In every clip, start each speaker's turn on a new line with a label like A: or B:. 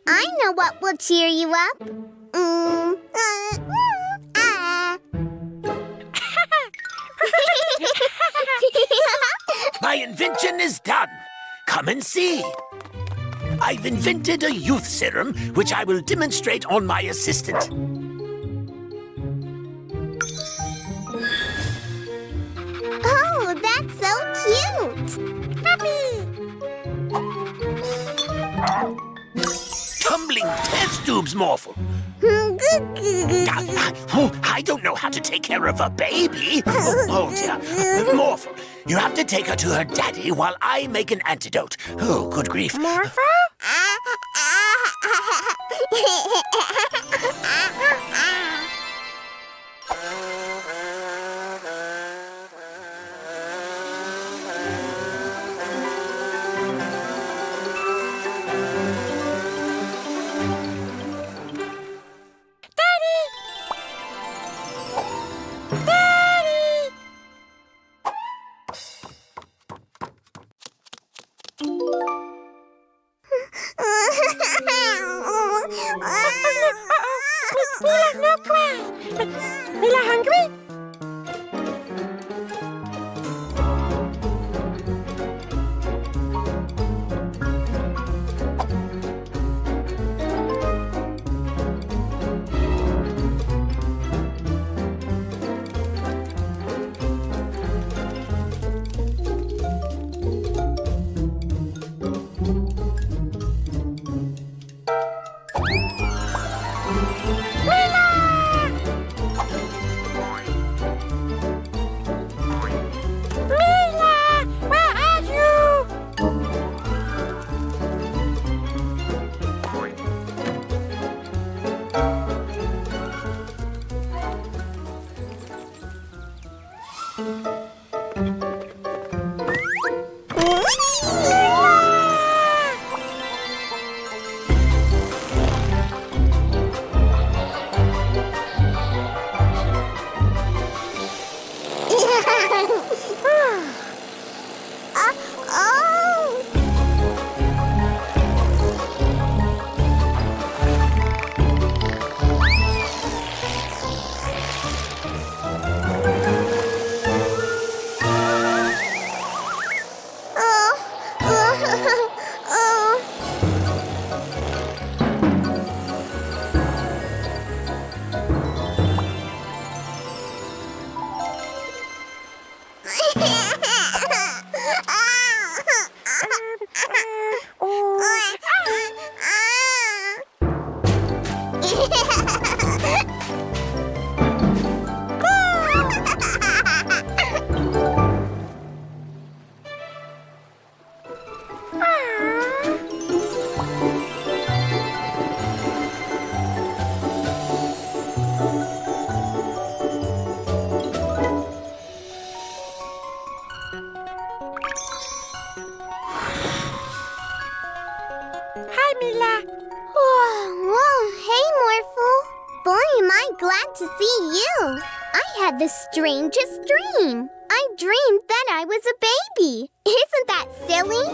A: I know what will cheer you up.
B: My invention is done. Come and see. I've invented a youth serum, which I will demonstrate on my assistant.
A: Oh, that's so cute. Puppy.
B: Tumbling test tubes, Morphle. I don't know how to take care of a baby. Oh dear. Morphle, you have to take her to her daddy while I make an antidote. Oh, good grief.
A: Morphle? Mila, no cry. Mila hungry? Hi, Mila.
C: Whoa, hey, Morphle. Boy, am I glad to see you. I had the strangest dream. I dreamed that I was a baby. Isn't that silly?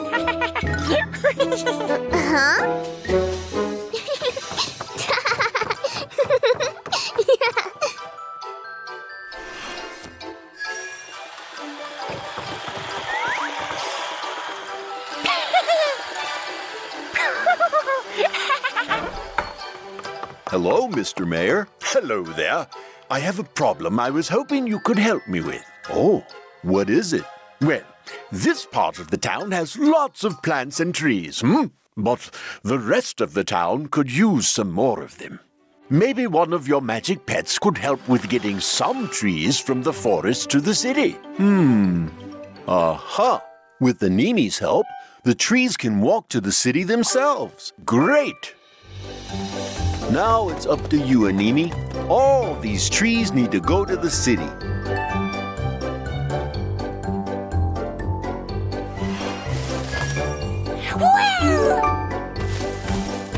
D: Hello, Mr. Mayor.
B: Hello there. I have a problem I was hoping you could help me with.
D: Oh, what is it?
B: Well, this part of the town has lots of plants and trees, But the rest of the town could use some more of them. Maybe one of your magic pets could help with getting some trees from the forest to the city.
D: Aha! With the Nini's help, the trees can walk to the city themselves.
B: Great!
D: Now it's up to you, Anini. All these trees need to go to the city.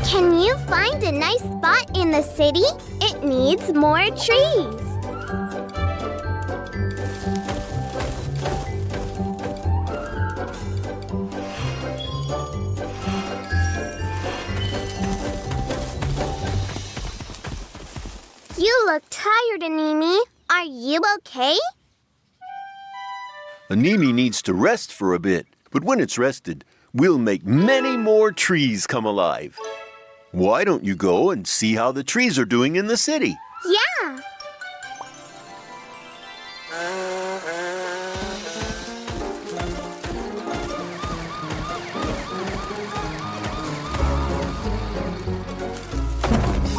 C: Can you find a nice spot in the city? It needs more trees. You look tired, Animi. Are you okay?
D: Animi needs to rest for a bit, but when it's rested, we'll make many more trees come alive. Why don't you go and see how the trees are doing in the city?
C: Yeah.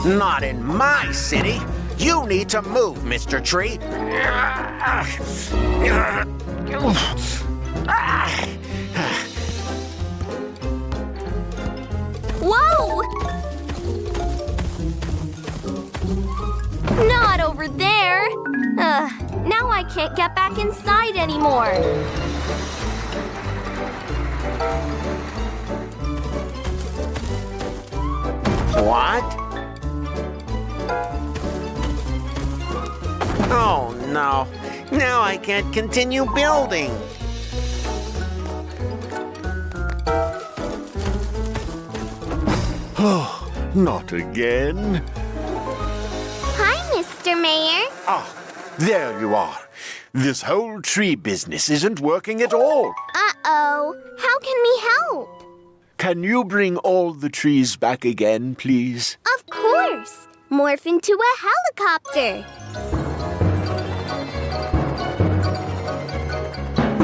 B: Not in my city. You need to move, Mr. Tree.
E: Whoa! Not over there. Now I can't get back inside anymore.
B: What? Oh, no. Now I can't continue building.
D: Oh, not again.
C: Hi, Mr. Mayor.
B: Ah, there you are. This whole tree business isn't working at all.
C: Uh-oh. How can we help?
B: Can you bring all the trees back again, please?
C: Of course. Morph into a helicopter.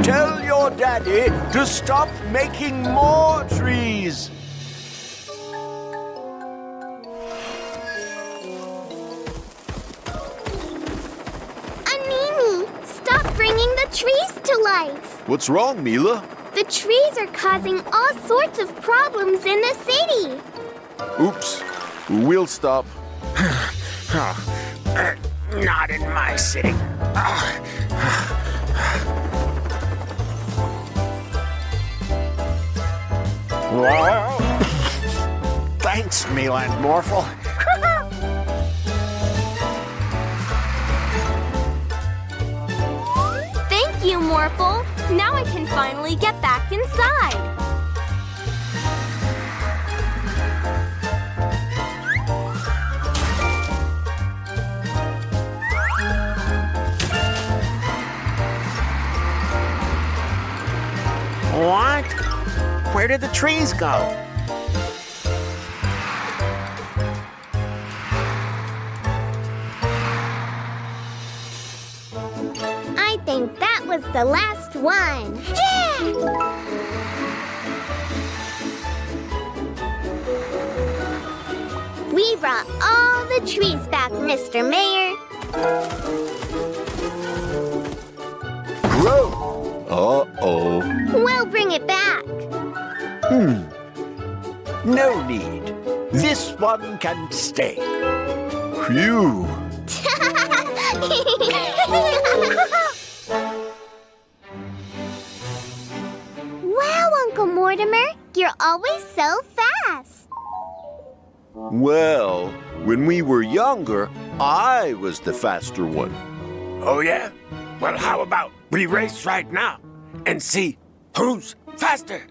B: Tell your daddy to stop making more trees.
C: Animi, stop bringing the trees to life.
D: What's wrong, Mila?
C: The trees are causing all sorts of problems in the city.
D: Oops. We'll stop.
B: Not in my city. Thanks, Mila and Morphle.
E: Thank you, Morphle. Now I can finally get back inside.
B: What? Where did the trees go?
C: I think that was the last one. Yeah! We brought all the trees back, Mr. Mayor.
D: Whoa! Uh-oh.
C: We'll bring it back.
B: No need. This one can stay.
D: Phew.
C: Wow, Uncle Mortimer, you're always so fast.
D: Well, when we were younger, I was the faster one.
B: Oh, yeah? Well, how about we race right now and see who's faster?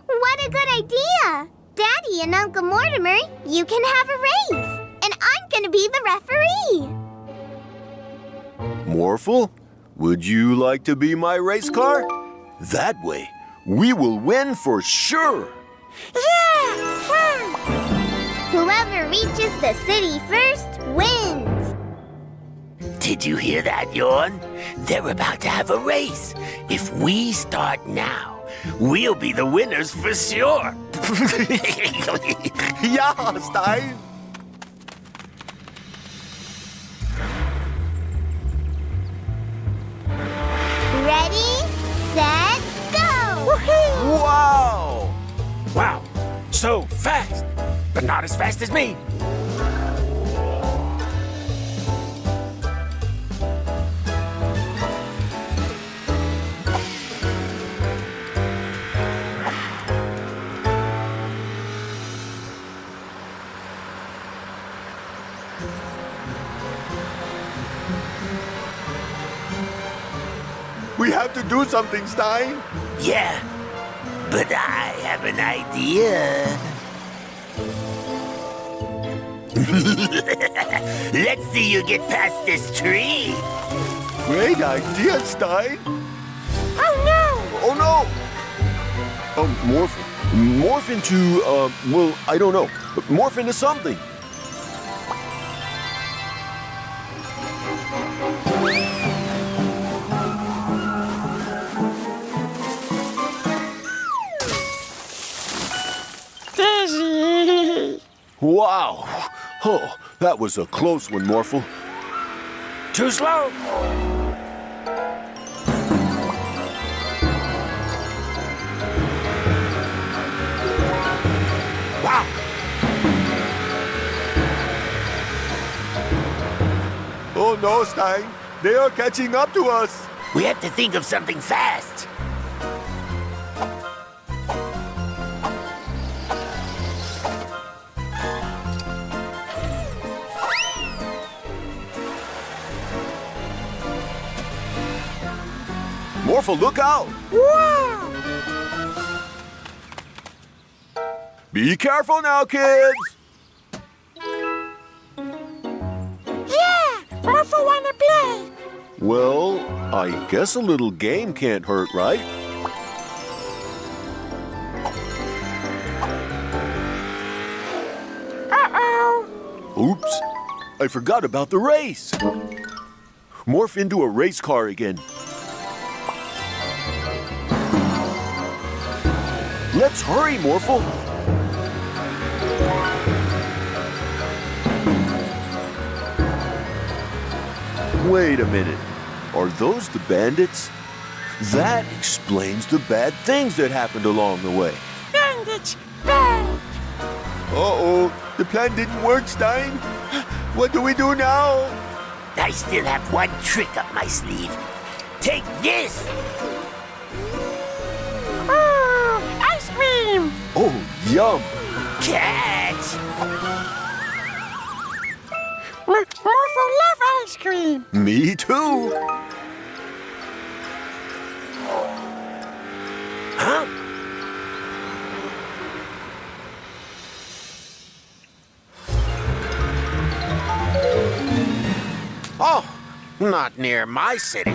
C: What a good idea. Daddy and Uncle Mortimer, you can have a race. And I'm going to be the referee.
D: Morphle, would you like to be my race car? That way, we will win for sure.
C: Yeah! Fun! Whoever reaches the city first wins.
F: Did you hear that, Yawn? They're about to have a race. If we start now, we'll be the winners for sure.
D: Ja, Stein.
C: Ready, set, go!
B: Wow! Wow, so fast, but not as fast as me.
D: We have to do something, Stein.
F: Yeah, but I have an idea. Let's see you get past this tree.
D: Great idea, Stein.
A: Oh no!
D: Oh no! Morph into, well, I don't know. Morph into something.
A: Dizzy!
D: Wow. Oh, that was a close one, Morphle.
F: Too slow. Wow.
D: Oh no, Stein. They are catching up to us.
F: We have to think of something fast.
D: Morphle, look out!
A: Wow!
D: Be careful now, kids!
A: Yeah! Morphle wanna play!
D: Well, I guess a little game can't hurt, right?
A: Uh-oh!
D: Oops, I forgot about the race. Morph into a race car again. Let's hurry, Morphle. Wait a minute. Are those the bandits? That explains the bad things that happened along the way.
A: Bandits! Band!
D: Uh-oh, the plan didn't work, Stein. What do we do now?
F: I still have one trick up my sleeve. Take this!
A: Oh! Icecream!
D: Oh, yum.
F: Catch!
A: Morphle love ice cream!
D: Me too.
F: Huh? Oh, not near my city.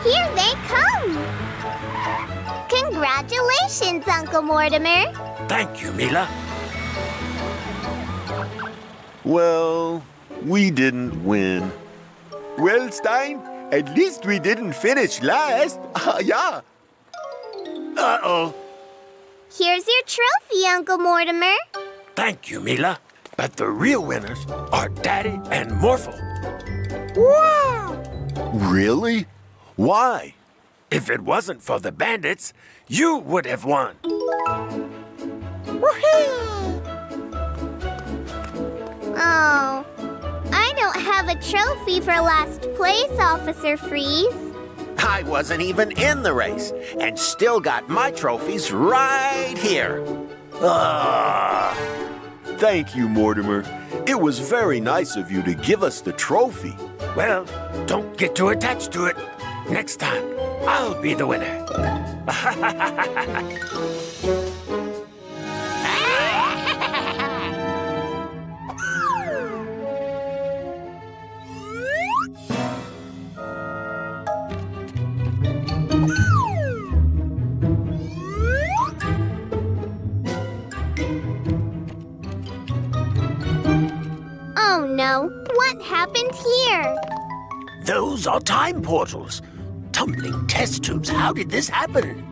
C: Here they come! Congratulations, Uncle Mortimer!
F: Thank you, Mila.
D: Well, we didn't win. Well, Stein, at least we didn't finish last. Yeah.
F: Uh-oh.
C: Here's your trophy, Uncle Mortimer.
F: Thank you, Mila. But the real winners are Daddy and Morphle.
A: Wow!
D: Really? Why?
F: If it wasn't for the bandits, you would have won.
A: Woohoo!
C: Oh, I don't have a trophy for last place, Officer Freeze.
F: I wasn't even in the race and still got my trophies right here.
D: Thank you, Mortimer. It was very nice of you to give us the trophy.
F: Well, don't get too attached to it. Next time, I'll be the winner.
C: Oh no, what happened here?
F: Those are time portals. Tumbling test tubes. How did this happen?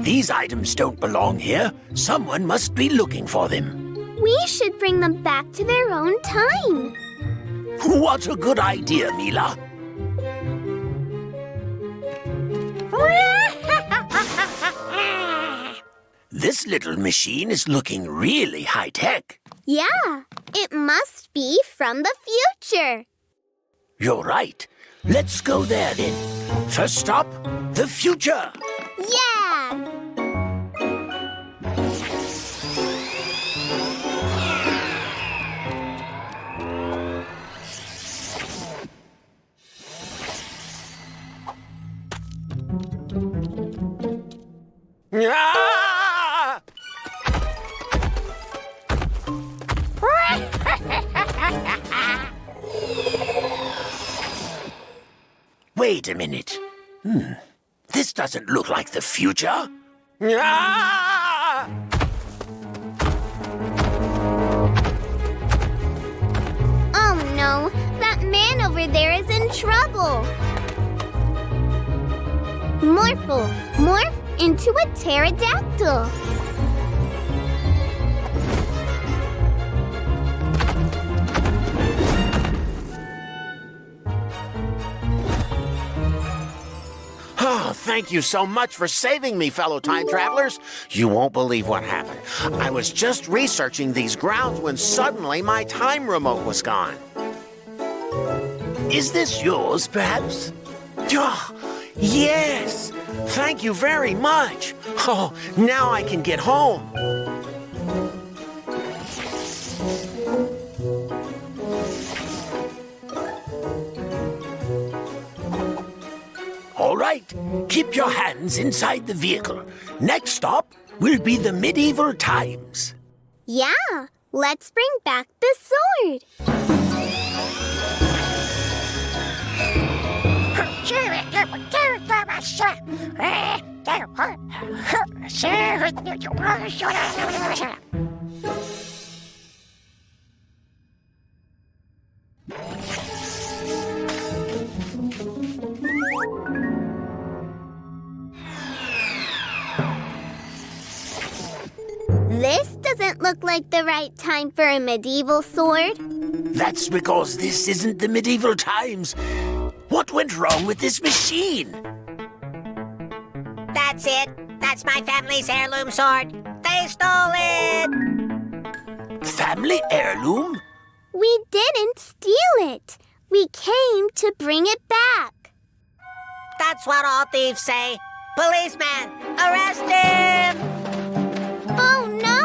F: These items don't belong here. Someone must be looking for them.
C: We should bring them back to their own time.
F: What a good idea, Mila. This little machine is looking really high-tech.
C: Yeah, it must be from the future.
F: You're right. Let's go there then. First stop, the future.
C: Yeah!
F: Ah! Wait a minute. This doesn't look like the future. Ah!
C: Oh no, that man over there is in trouble. Morphle, morph into a pterodactyl.
F: Oh, thank you so much for saving me, fellow time travelers. You won't believe what happened. I was just researching these grounds when suddenly my time remote was gone. Is this yours, perhaps? Oh, yes. Thank you very much. Oh, now I can get home. All right, keep your hands inside the vehicle. Next stop will be the medieval times.
C: Yeah, let's bring back the sword. This doesn't look like the right time for a medieval sword.
F: That's because this isn't the medieval times. What went wrong with this machine?
A: That's it. That's my family's heirloom sword. They stole it!
F: Family heirloom?
C: We didn't steal it. We came to bring it back.
A: That's what all thieves say. Policeman, arrest him!
C: Oh, no!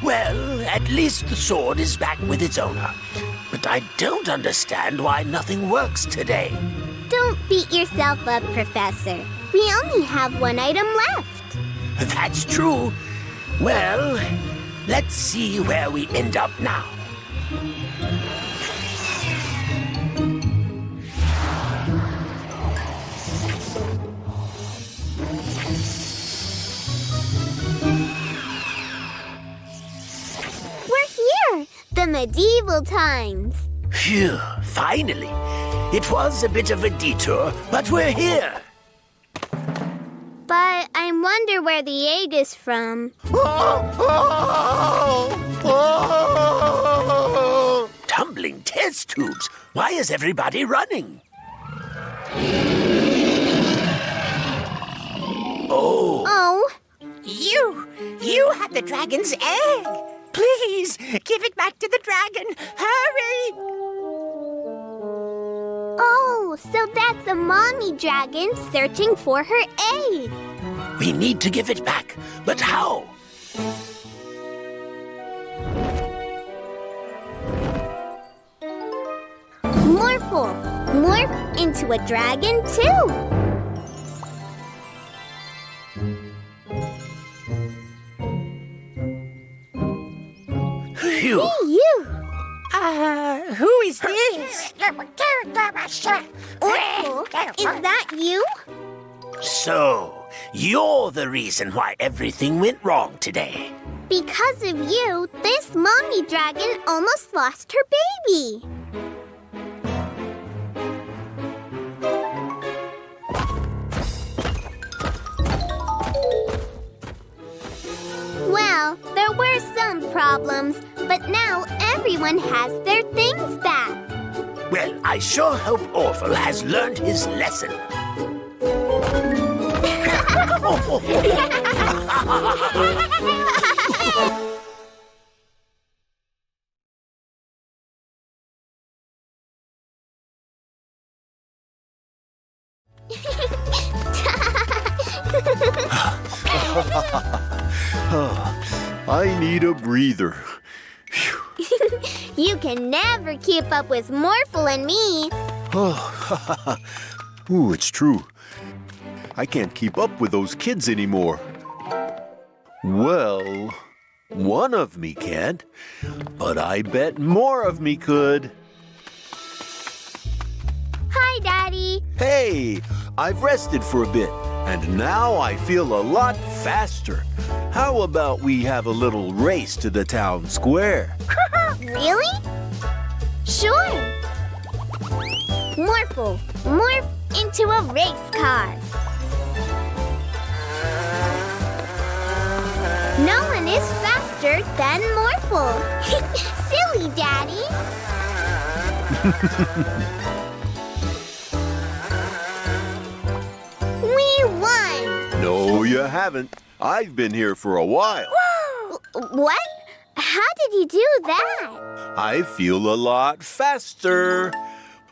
F: Well, at least the sword is back with its owner. But I don't understand why nothing works today.
C: Don't beat yourself up, Professor. We only have one item left.
F: That's true. Well, let's see where we end up now.
C: We're here! The medieval times.
F: Phew, finally. It was a bit of a detour, but we're here.
C: But I wonder where the egg is from.
F: Tumbling test tubes. Why is everybody running? Oh.
C: Oh,
A: You had the dragon's egg. Please, give it back to the dragon. Hurry!
C: oh, so that's a mommy dragon searching for her egg.
F: We need to give it back, but how?
C: Morphle, morph into a dragon too.
F: Phew.
C: Hey, you.
A: Who is this?
C: Orphle, is that you?
F: So, you're the reason why everything went wrong today.
C: Because of you, this mommy dragon almost lost her baby. Well, there were some problems, but now everyone has their things back.
F: Well, I sure hope Orphle has learned his lesson.
D: I need a breather.
C: You can never keep up with Morphle and me.
D: Ooh, it's true. I can't keep up with those kids anymore. Well, one of me can't, but I bet more of me could.
C: Hi, Daddy.
D: Hey, I've rested for a bit, and now I feel a lot faster. How about we have a little race to the town square?
C: Really? Sure. Morphle, morph into a race car. No one is faster than Morphle. Silly, Daddy. We won.
D: No, you haven't. I've been here for a while.
C: What? How did you do that?
D: I feel a lot faster.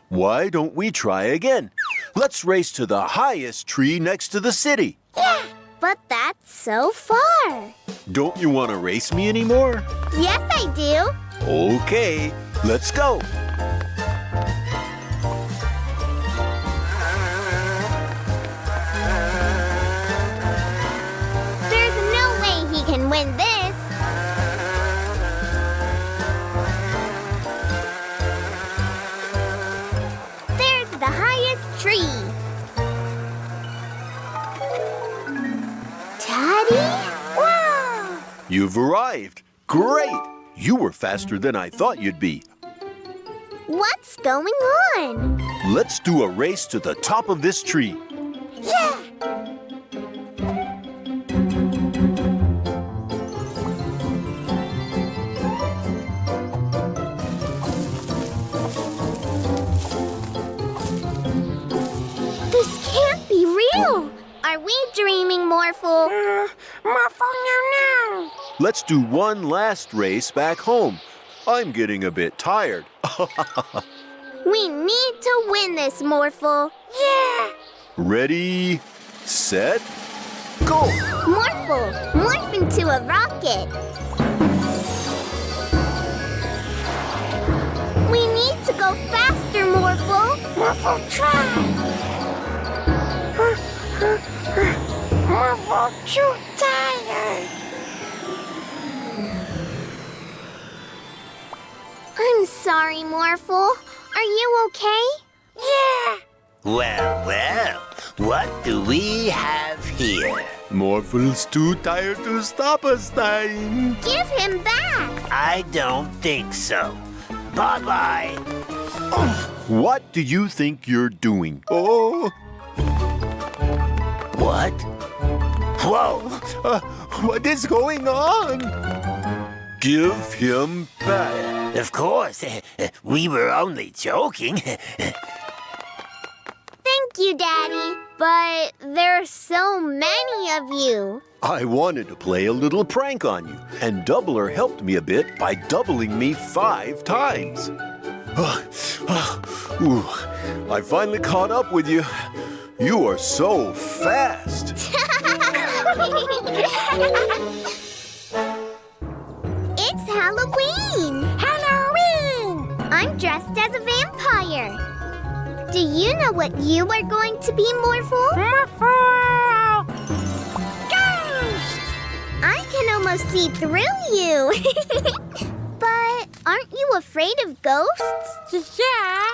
D: Why don't we try again? Let's race to the highest tree next to the city.
C: Yeah, but that's so far.
D: Don't you want to race me anymore?
C: Yes, I do.
D: Okay, let's go.
C: There's no way he can win this. There's the highest tree. Daddy? Wow!
D: You've arrived. Great! You were faster than I thought you'd be.
C: What's going on?
D: Let's do a race to the top of this tree.
C: Yeah! This can't be real! Are we dreaming, Morphle?
A: Morphle, no.
D: Let's do one last race back home. I'm getting a bit tired.
C: We need to win this, Morphle.
A: Yeah.
D: Ready, set, go!
C: Morphle, morph into a rocket. We need to go faster, Morphle.
A: Morphle, try. Morphle, too tired.
C: I'm sorry, Morphle. Are you okay?
A: Yeah.
F: Well, what do we have here?
D: Morphle's too tired to stop us, time.
C: Give him back.
F: I don't think so. Bye-bye.
D: What do you think you're doing? Oh,
F: What? Whoa!
D: what is going on? Give him back.
F: Of course, we were only joking.
C: Thank you, Daddy. But there are so many of you.
D: I wanted to play a little prank on you, and Doubler helped me a bit by doubling me 5 times. Ooh, I finally caught up with you. You are so fast.
C: It's Halloween.
A: Halloween.
C: I'm dressed as a vampire. Do you know what you are going to be, Morphle?
A: Morphle. Ghost.
C: I can almost see through you. But aren't you afraid of ghosts?
A: Yeah.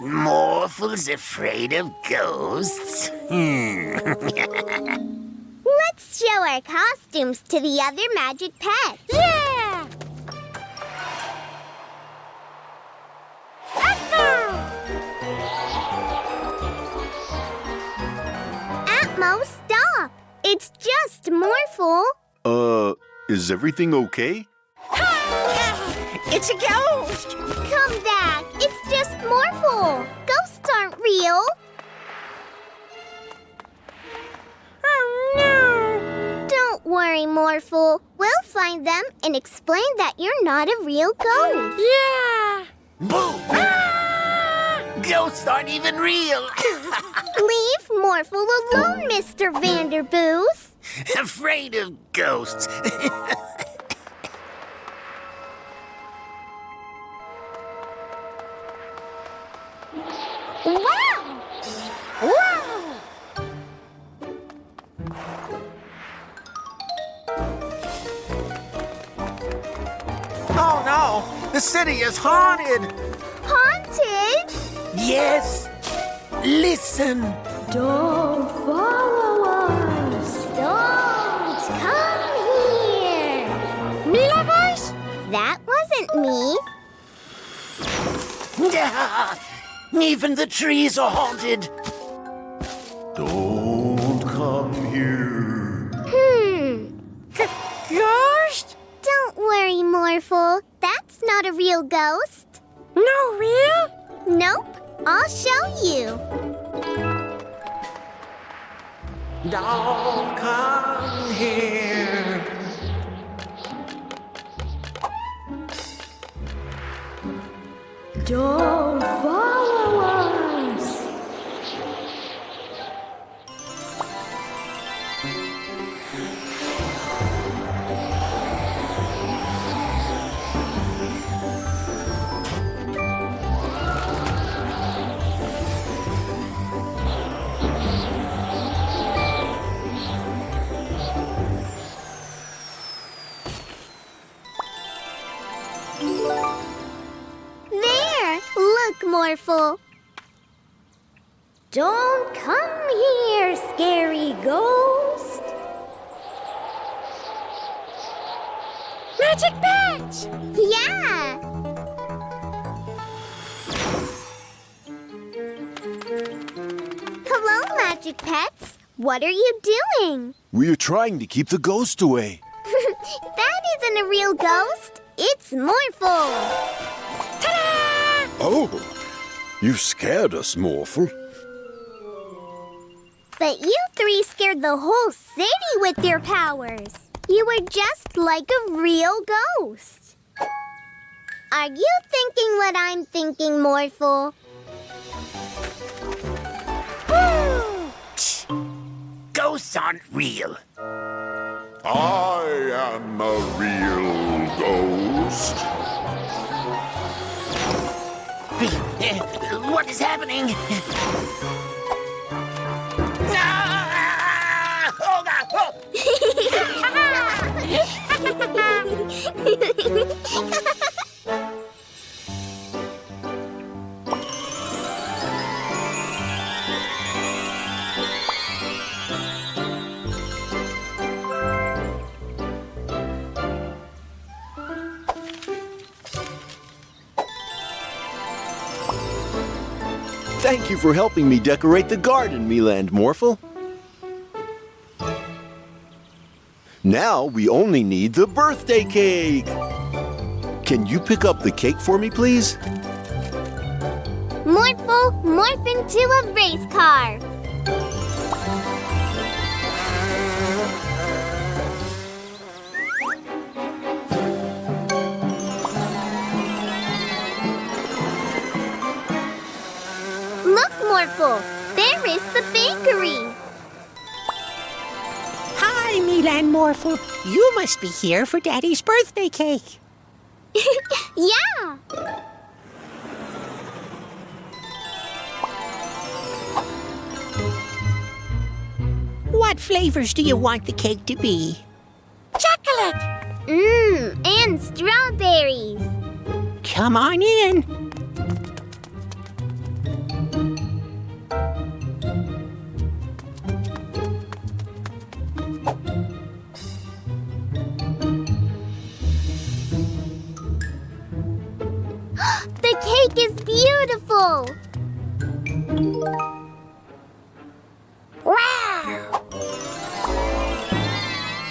F: Morphle's afraid of ghosts?
C: Let's show our costumes to the other magic pets.
A: Yeah. Let's go.
C: Atmo, stop! It's just Morphle.
D: Is everything okay?
A: It's a ghost.
C: Come back. It's just Morphle. Ghosts aren't real.
A: Oh, no.
C: Don't worry, Morphle. We'll find them and explain that you're not a real ghost.
A: Yeah.
F: Boo! Ghosts aren't even real.
C: Leave Morphle alone, Mr. Vanderboos.
F: Afraid of ghosts.
C: Wow! Wow!
F: Oh no! The city is haunted!
C: Haunted?
F: Yes! Listen!
C: Don't follow us. Don't come here. Mila voice? That wasn't me.
F: Even the trees are haunted!
D: Don't come here.
A: Ghost?
C: Don't worry, Morphle. That's not a real ghost.
A: No real?
C: Nope. I'll show you.
F: Don't come here.
C: Don't follow us. There! Look, Morphle. Don't come here, scary ghost.
A: Magic Pet!
C: Yeah! Hello, Magic Pets. What are you doing?
D: We are trying to keep the ghost away.
C: That isn't a real ghost. It's Morphle.
D: Oh, you scared us, Morphle.
C: But you three scared the whole city with your powers. You were just like a real ghost. Are you thinking what I'm thinking, Morphle?
F: Ghosts aren't real.
B: I am a real ghost.
F: What is happening? Ah! Oh, God! Oh!
D: Thank you for helping me decorate the garden, Mila and Morphle. Now we only need the birthday cake. Can you pick up the cake for me, please?
C: Morphle, morph into a race car. Look, Morphle, there is the bakery.
A: Hi, Mila and Morphle. You must be here for Daddy's birthday cake.
C: Yeah.
A: What flavors do you want the cake to be? Chocolate!
C: And strawberries.
A: Come on in.
C: The cake is beautiful.
A: Wow!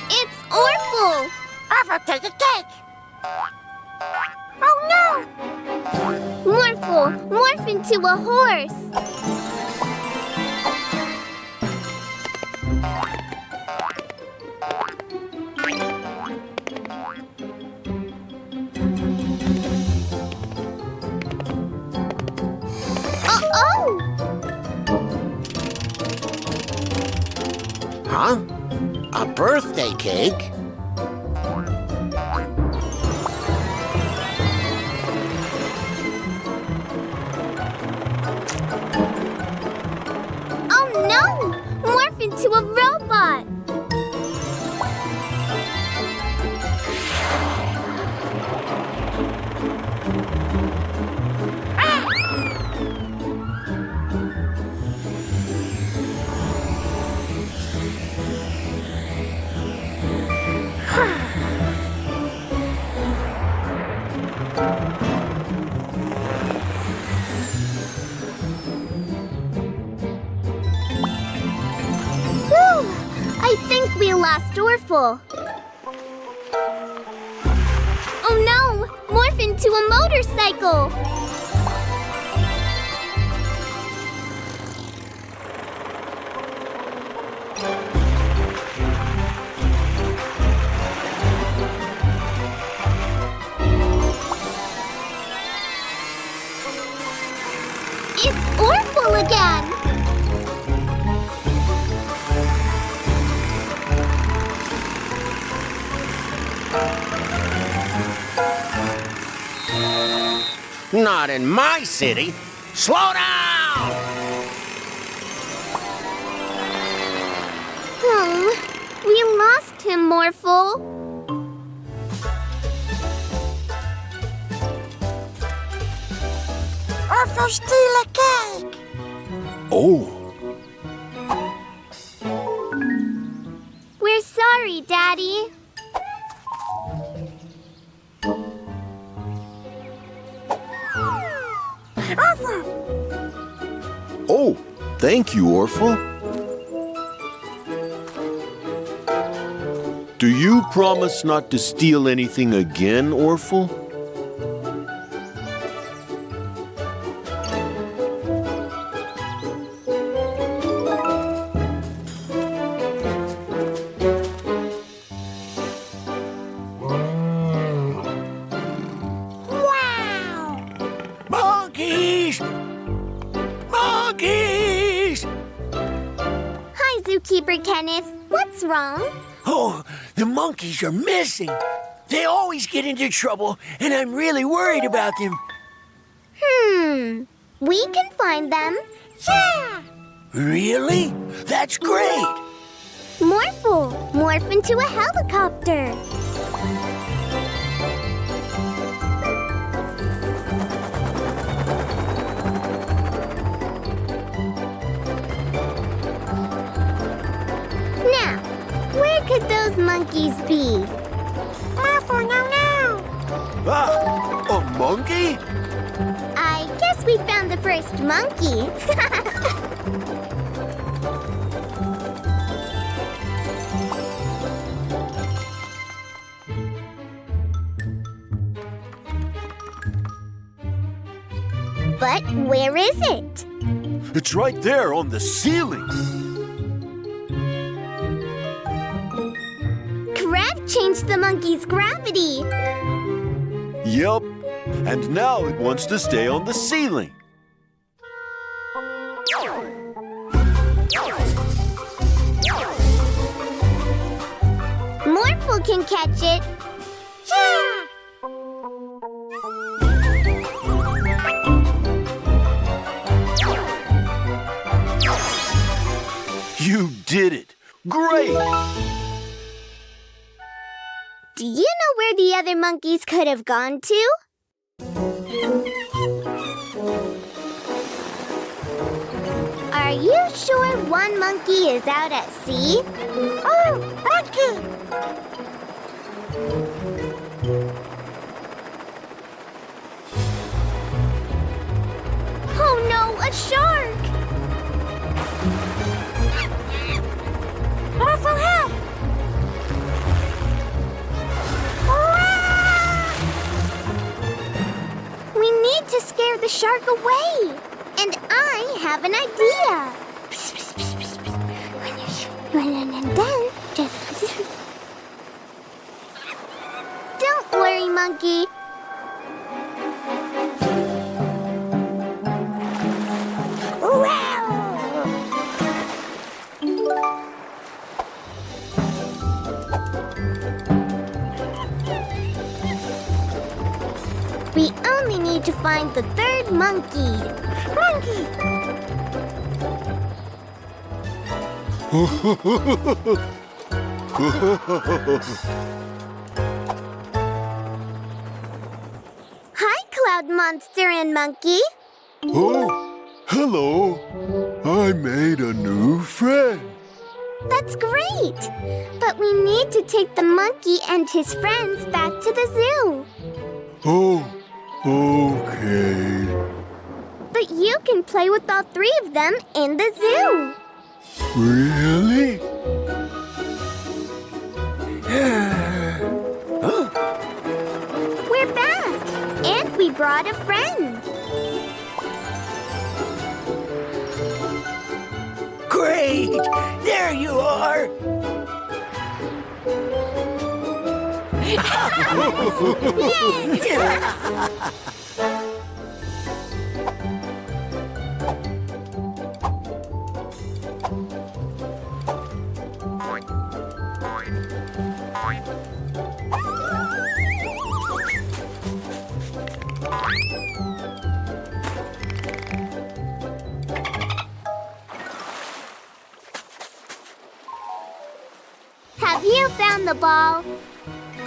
C: It's Orphle.
A: Orphle, take a cake! Oh no!
C: Morphle, morph into a horse.
F: Huh? A birthday cake?
C: Oh no! Morph into a robot! I think we lost Orphle. Oh no! Morph into a motorcycle! It's Orphle again!
F: Not in my city. Slow down!
C: We lost him, Morphle.
A: Orphle steal a cake.
B: Oh,
C: We're sorry, Daddy.
D: Oh, thank you, Orphle. Do you promise not to steal anything again, Orphle?
A: Wow!
F: Monkeys! Monkeys!
C: Hi, Zookeeper Kenneth. What's wrong?
A: Oh, the monkeys are missing. They always get into trouble, and I'm really worried about them.
C: We can find them.
A: Yeah! Really? That's great!
C: Morphle, morph into a helicopter. Now, where could those monkeys be?
A: Morphle, no!
D: Ah, a monkey?
C: I guess we found the first monkey. But where is it?
D: It's right there on the ceiling.
C: Crab changed the monkey's gravity.
D: Yep, and now it wants to stay on the ceiling.
C: Morphle can catch it.
A: Yeah!
D: You did it. Great.
C: Do you know where the other monkeys could have gone to? Are you sure one monkey is out at sea?
A: Oh, monkey!
C: Oh no, a shark!
A: Morphle, help!
C: We need to scare the shark away. And I have an idea. Don't worry, monkey. find the third monkey. Monkey! Hi, Cloud Monster and Monkey.
D: Oh, hello. I made a new friend.
C: That's great! But we need to take the monkey and his friends back to the zoo.
D: Oh, okay.
C: But you can play with all three of them in the zoo.
D: Really?
C: We're back! And we brought a friend.
A: Great! There you are!
C: Have you found the ball?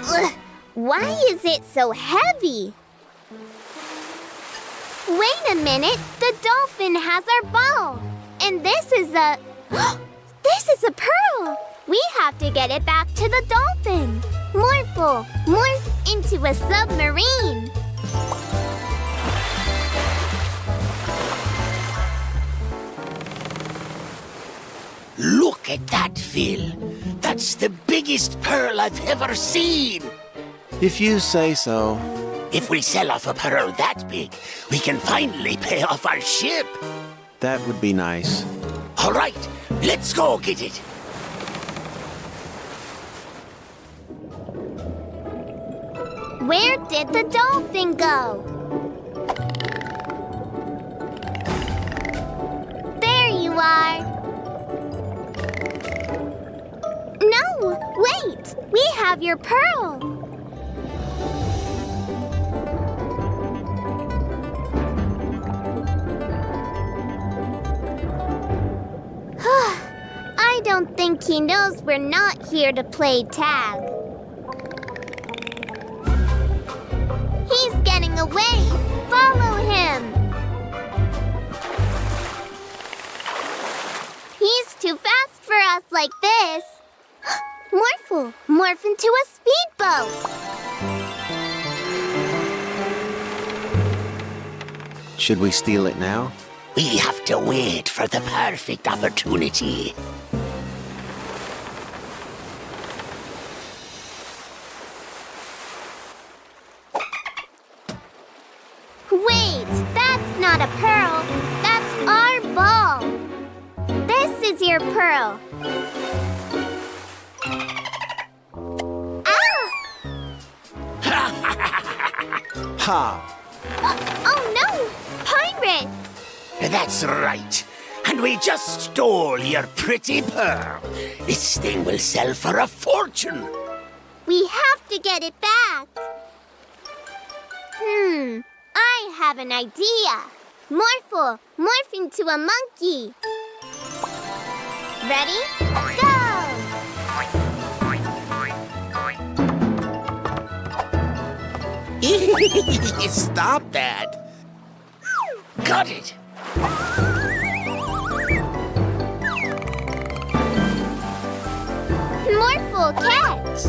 C: Ugh, why is it so heavy? Wait a minute, the dolphin has our ball. And this is a... this is a pearl. We have to get it back to the dolphin. Morphle, morph into a submarine.
A: Look at that, Phil. That's the biggest pearl I've ever seen.
F: If you say so.
A: If we sell off a pearl that big, we can finally pay off our ship.
F: That would be nice.
A: All right, let's go get it.
C: Where did the dolphin go? There you are. No, wait! We have your pearl. I don't think he knows we're not here to play tag. He's getting away. Follow him. He's too fast for us like this. Morphle, morph into a speedboat.
F: Should we steal it now?
A: We have to wait for the perfect opportunity.
C: Wait, that's not a pearl. That's our ball. This is your pearl. Ah!
F: Ha!
C: Oh no! Pirates!
A: That's right. And we just stole your pretty pearl. This thing will sell for a fortune.
C: We have to get it back. I have an idea. Morphle, morph into a monkey. Ready? Go!
A: Stop that. Got it.
C: Morphle, catch!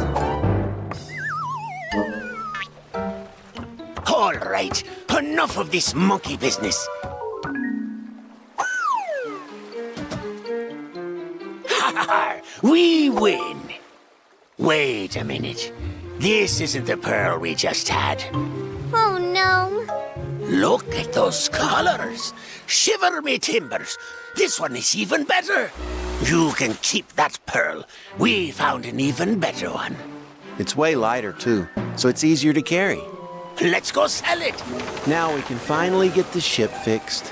A: All right, enough of this monkey business. We win. Wait a minute. This isn't the pearl we just had.
C: Oh no.
A: Look at those colors. Shiver me timbers. This one is even better. You can keep that pearl. We found an even better one.
F: It's way lighter, too, so it's easier to carry.
A: Let's go sell it.
F: Now we can finally get the ship fixed.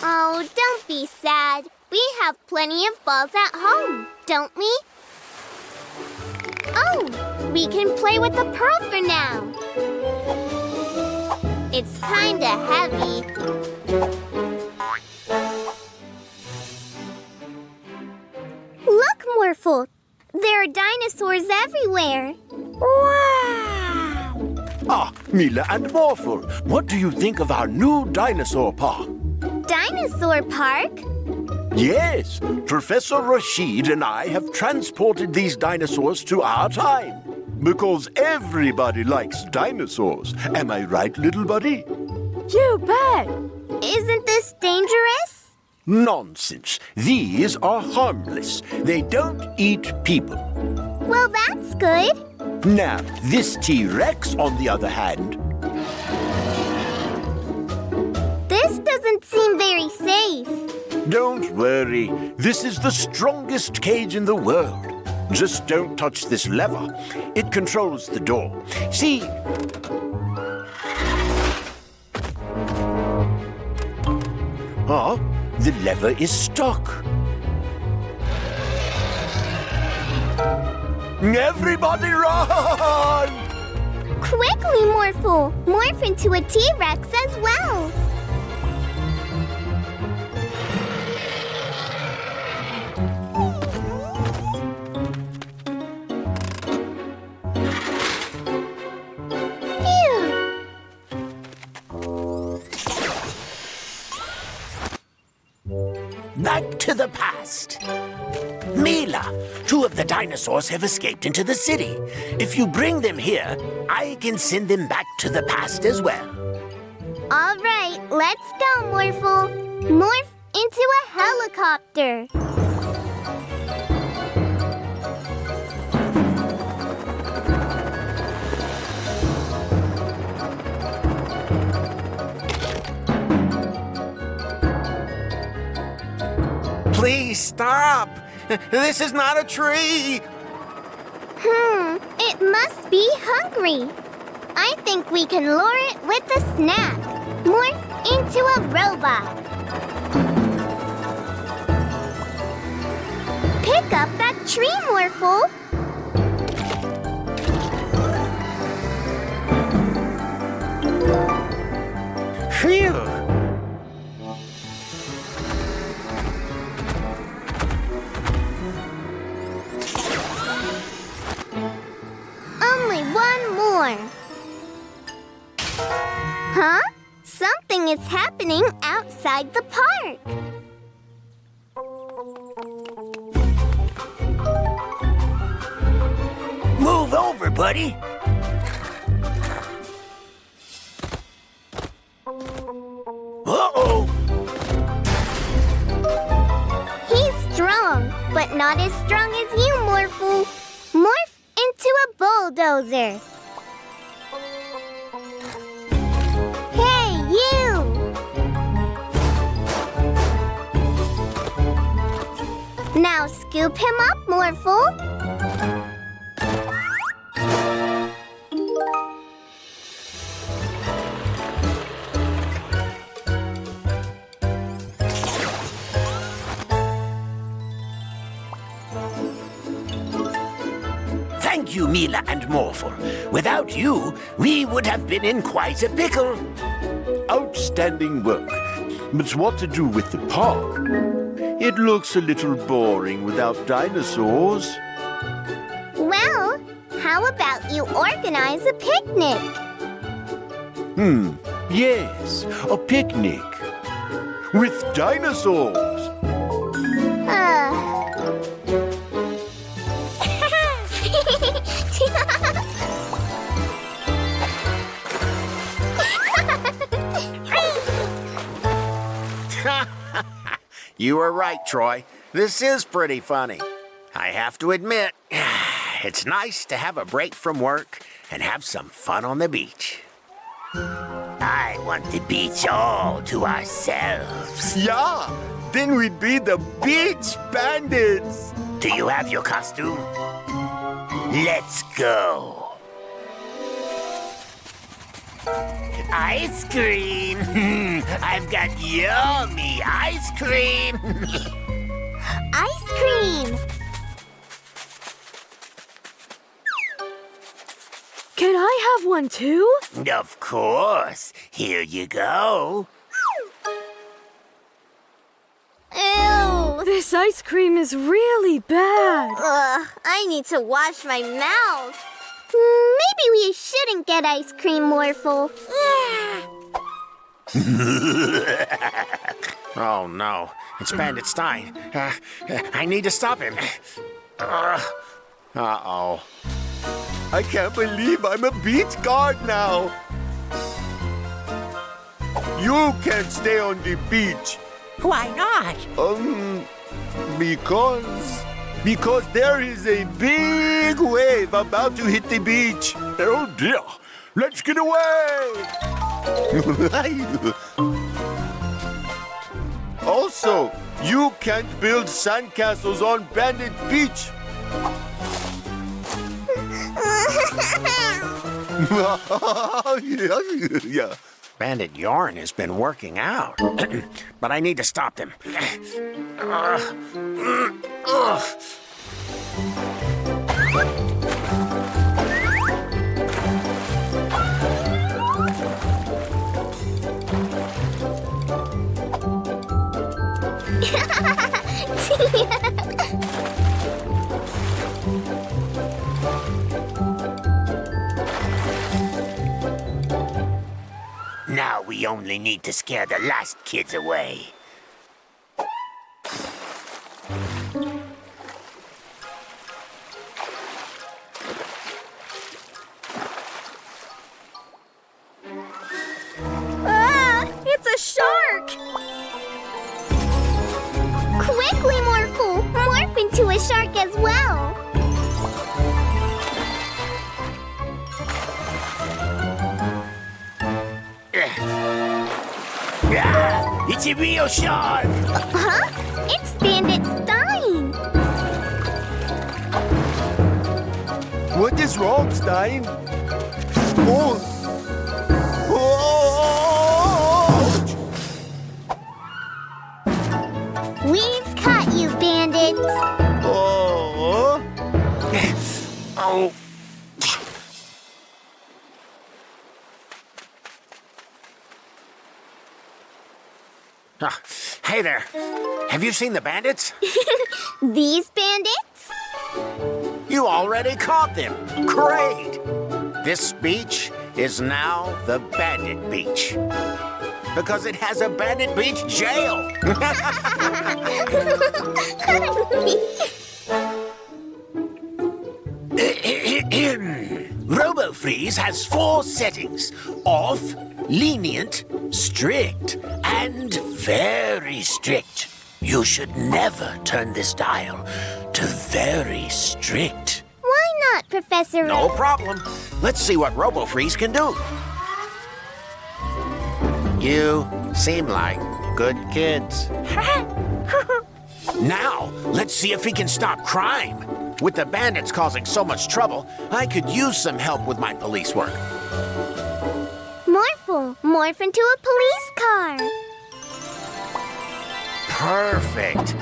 C: Oh, don't be sad. We have plenty of balls at home, don't we? Oh, we can play with the pearl for now. It's kinda heavy. Look, Morphle! There are dinosaurs everywhere.
B: Wow! Ah, Mila and Morphle, what do you think of our new dinosaur park?
C: Dinosaur Park?
B: Yes, Professor Rashid and I have transported these dinosaurs to our time. Because everybody likes dinosaurs. Am I right, little buddy?
E: You bet!
C: Isn't this dangerous?
B: Nonsense. These are harmless. They don't eat people.
C: Well, that's good.
B: Now, this T-Rex, on the other hand...
C: This doesn't seem very safe.
B: Don't worry. This is the strongest cage in the world. Just don't touch this lever. It controls the door. See? Oh, the lever is stuck. Everybody run!
C: Quickly, Morphle! Morph into a T-Rex as well.
A: Back to the past. Mila, 2 of the dinosaurs have escaped into the city. If you bring them here, I can send them back to the past as well.
C: All right, let's go, Morphle. Morph into a helicopter.
F: Please stop! This is not a tree!
C: It must be hungry. I think we can lure it with a snack. Morph into a robot. Pick up that tree, Morphle.
F: Phew!
C: Only one more. Huh? Something is happening outside the park.
A: Move over, buddy. Uh-oh!
C: He's strong, but not as strong as you, Morphle. Morph into a bulldozer. Hey, you! Now scoop him up, Morphle.
A: Thank you, Mila and Morphle. Without you, we would have been in quite a pickle.
B: Outstanding work. But what to do with the park? It looks a little boring without dinosaurs.
C: Well, how about you organize a picnic?
B: Yes, a picnic. With dinosaurs.
F: You were right, Troy. This is pretty funny. I have to admit, it's nice to have a break from work and have some fun on the beach.
A: I want the beach all to ourselves.
B: Yeah, then we'd be the Beach Bandits.
A: Do you have your costume? Let's go. Ice cream! I've got yummy ice cream!
C: Ice cream!
E: Can I have one too?
A: Of course. Here you go.
E: Ew! This ice cream is really bad.
C: I need to wash my mouth. Maybe we shouldn't get ice cream, Morphle.
F: Oh no, it's Bandit Stein. I need to stop him. Uh-oh.
D: I can't believe I'm a beach guard now. You can't stay on the beach.
A: Why not?
D: Because there is a big wave about to hit the beach.
B: Oh dear. Let's get away!
D: Also, you can't build sandcastles on Bandit Beach. Yeah.
F: Bandit Yarn has been working out, but I need to stop them.
A: Now we only need to scare the last kids away.
E: It's a shark!
C: Quickly, Morphle! Morph into a shark as well!
A: It's a real shark!
C: Huh? It's Bandit Stein!
D: What is wrong, Stein? Oh!
C: We've caught you, bandits!
D: Oh!
F: Oh. Hey there. Have you seen the bandits?
C: These bandits?
F: You already caught them. Great. This beach is now the Bandit Beach. Because it has a Bandit Beach jail.
A: RoboFreeze has 4 settings: off, lenient, strict, and very strict. You should never turn this dial to very strict.
C: Why not, Professor?
F: No problem. Let's see what RoboFreeze can do. You seem like good kids. Now, let's see if he can stop crime. With the bandits causing so much trouble, I could use some help with my police work.
C: Morphle, morph into a police car.
F: Perfect.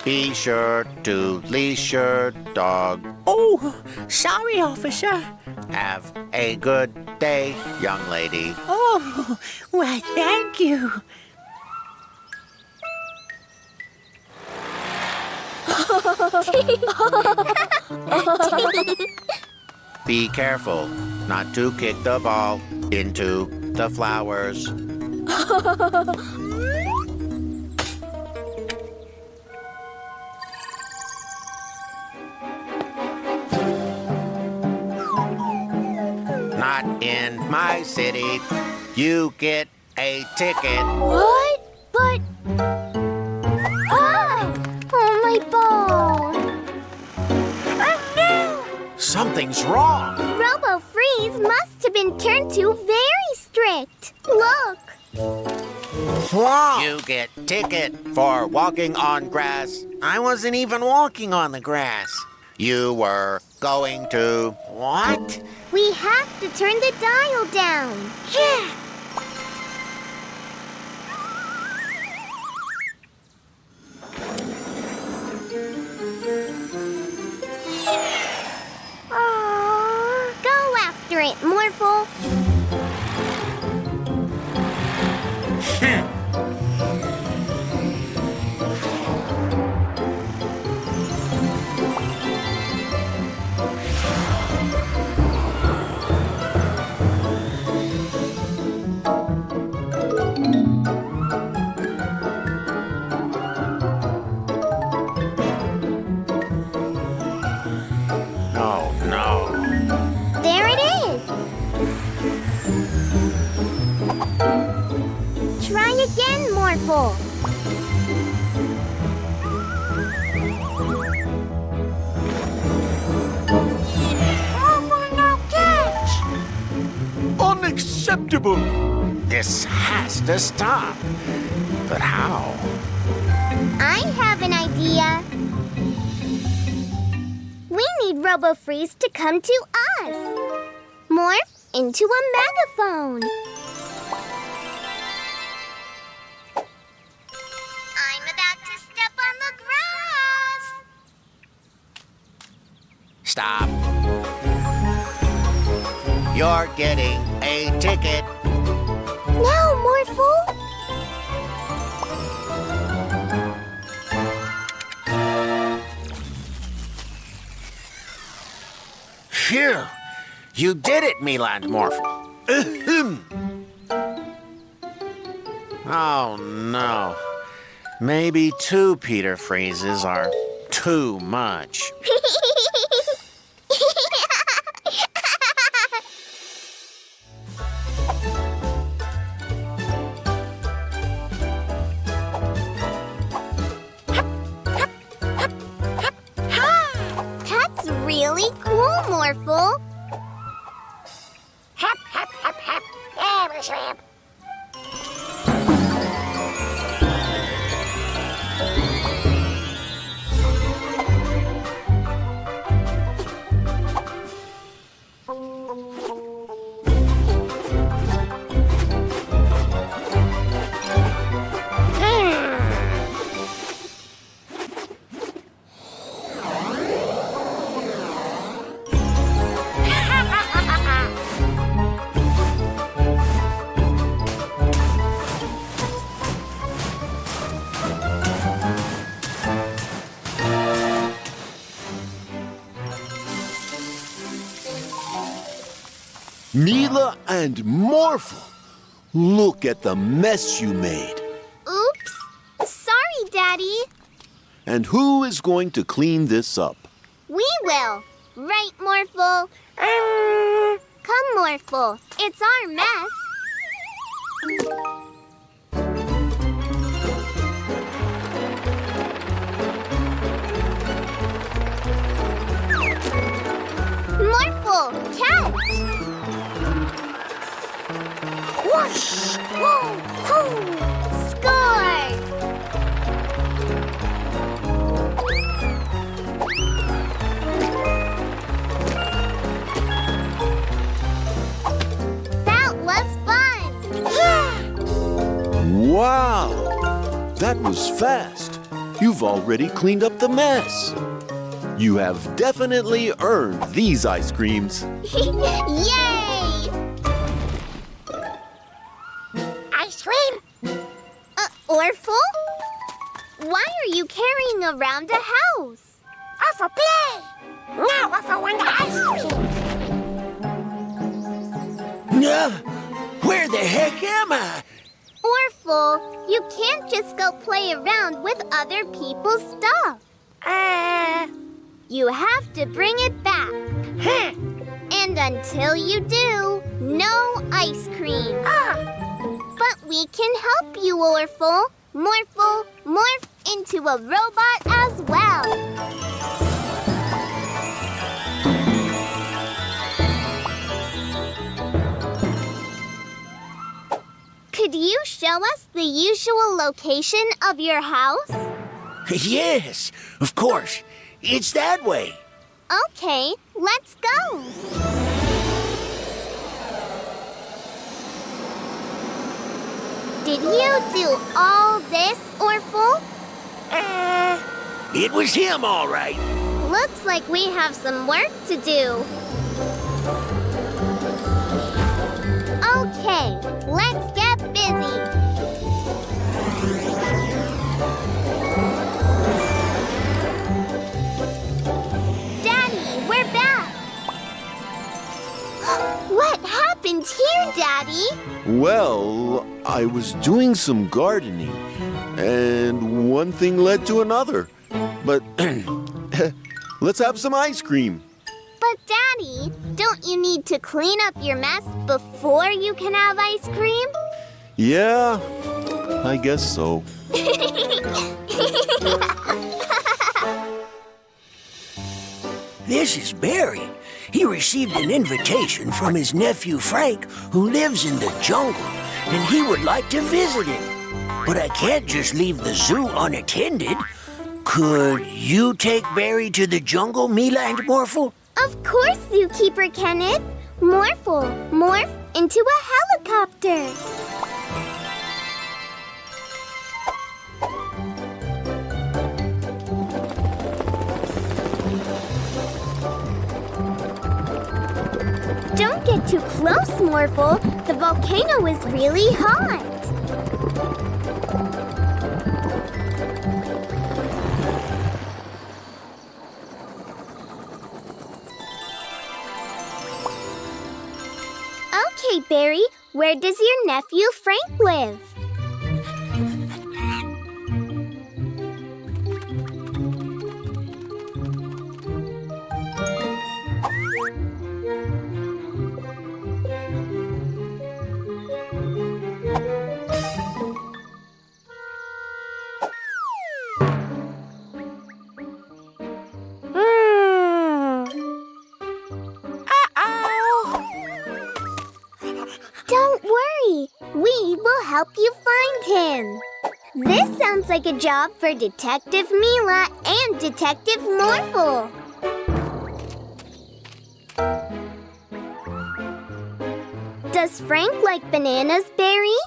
F: Be sure to leash your dog.
A: Oh, sorry, officer.
F: Have a good day, young lady.
A: Oh, well, thank you.
F: Be careful not to kick the ball into the flowers. Not in my city. You get a ticket.
C: What? But... Ah! Oh, my ball! Oh, no!
F: Something's wrong.
C: RoboFreeze must have been turned to very strict. Look!
F: You get ticket for walking on grass. I wasn't even walking on the grass. You were going to... What?
C: We have to turn the dial down. Yeah! Morphle.
F: Oh, no.
C: There it is. Try again, Morphle. Morphle, no catch.
B: Unacceptable!
F: This has to stop. But how?
C: I have an idea. We need RoboFreeze to come to us. Morph into a megaphone. I'm about to step on the grass.
F: Stop. You're getting a ticket.
C: Now, Morphle.
F: Phew! You did it, Mila and Morphle. Oh, no. Maybe 2 Peter Freezes are too much.
C: That's really cool, Morphle.
E: Hop, hop, hop, hop. There is him.
B: Mila and Morphle, look at the mess you made.
C: Oops. Sorry, Daddy.
B: And who is going to clean this up?
C: We will. Right, Morphle? Come, Morphle. It's our mess. Morphle, catch! Whoosh! Woo! Hoo! Score! That was fun! Yeah!
B: Wow! That was fast. You've already cleaned up the mess. You have definitely earned these ice creams.
C: Yay!
E: Ice cream.
C: Orphle? Why are you carrying around a house?
E: For play. Now for one ice cream.
A: Where the heck am I?
C: Orphle, you can't just go play around with other people's stuff. You have to bring it back. And until you do, no ice cream. But we can help you, Orphle. Morphle, morph into a robot as well. Could you show us the usual location of your house?
A: Yes, of course. It's that way.
C: Okay, let's go. Did you do all this, Orphle?
A: It was him, all right.
C: Looks like we have some work to do. let's get busy. Daddy, we're back. What happened here, Daddy?
D: Well, I was doing some gardening, and one thing led to another. But let's have some ice cream.
C: But, Daddy, don't you need to clean up your mess before you can have ice cream?
D: Yeah, I guess so.
A: This is Barry. He received an invitation from his nephew Frank, who lives in the jungle, and he would like to visit it. But I can't just leave the zoo unattended. Could you take Barry to the jungle, Mila and Morphle?
C: Of course, Zookeeper Kenneth. Morphle, morph into a helicopter. Don't get too close, Morphle. The volcano is really hot. Okay, Barry, where does your nephew Frank live? Don't worry, we will help you find him. This sounds like a job for Detective Mila and Detective Morphle. Does Frank like bananas, Barry?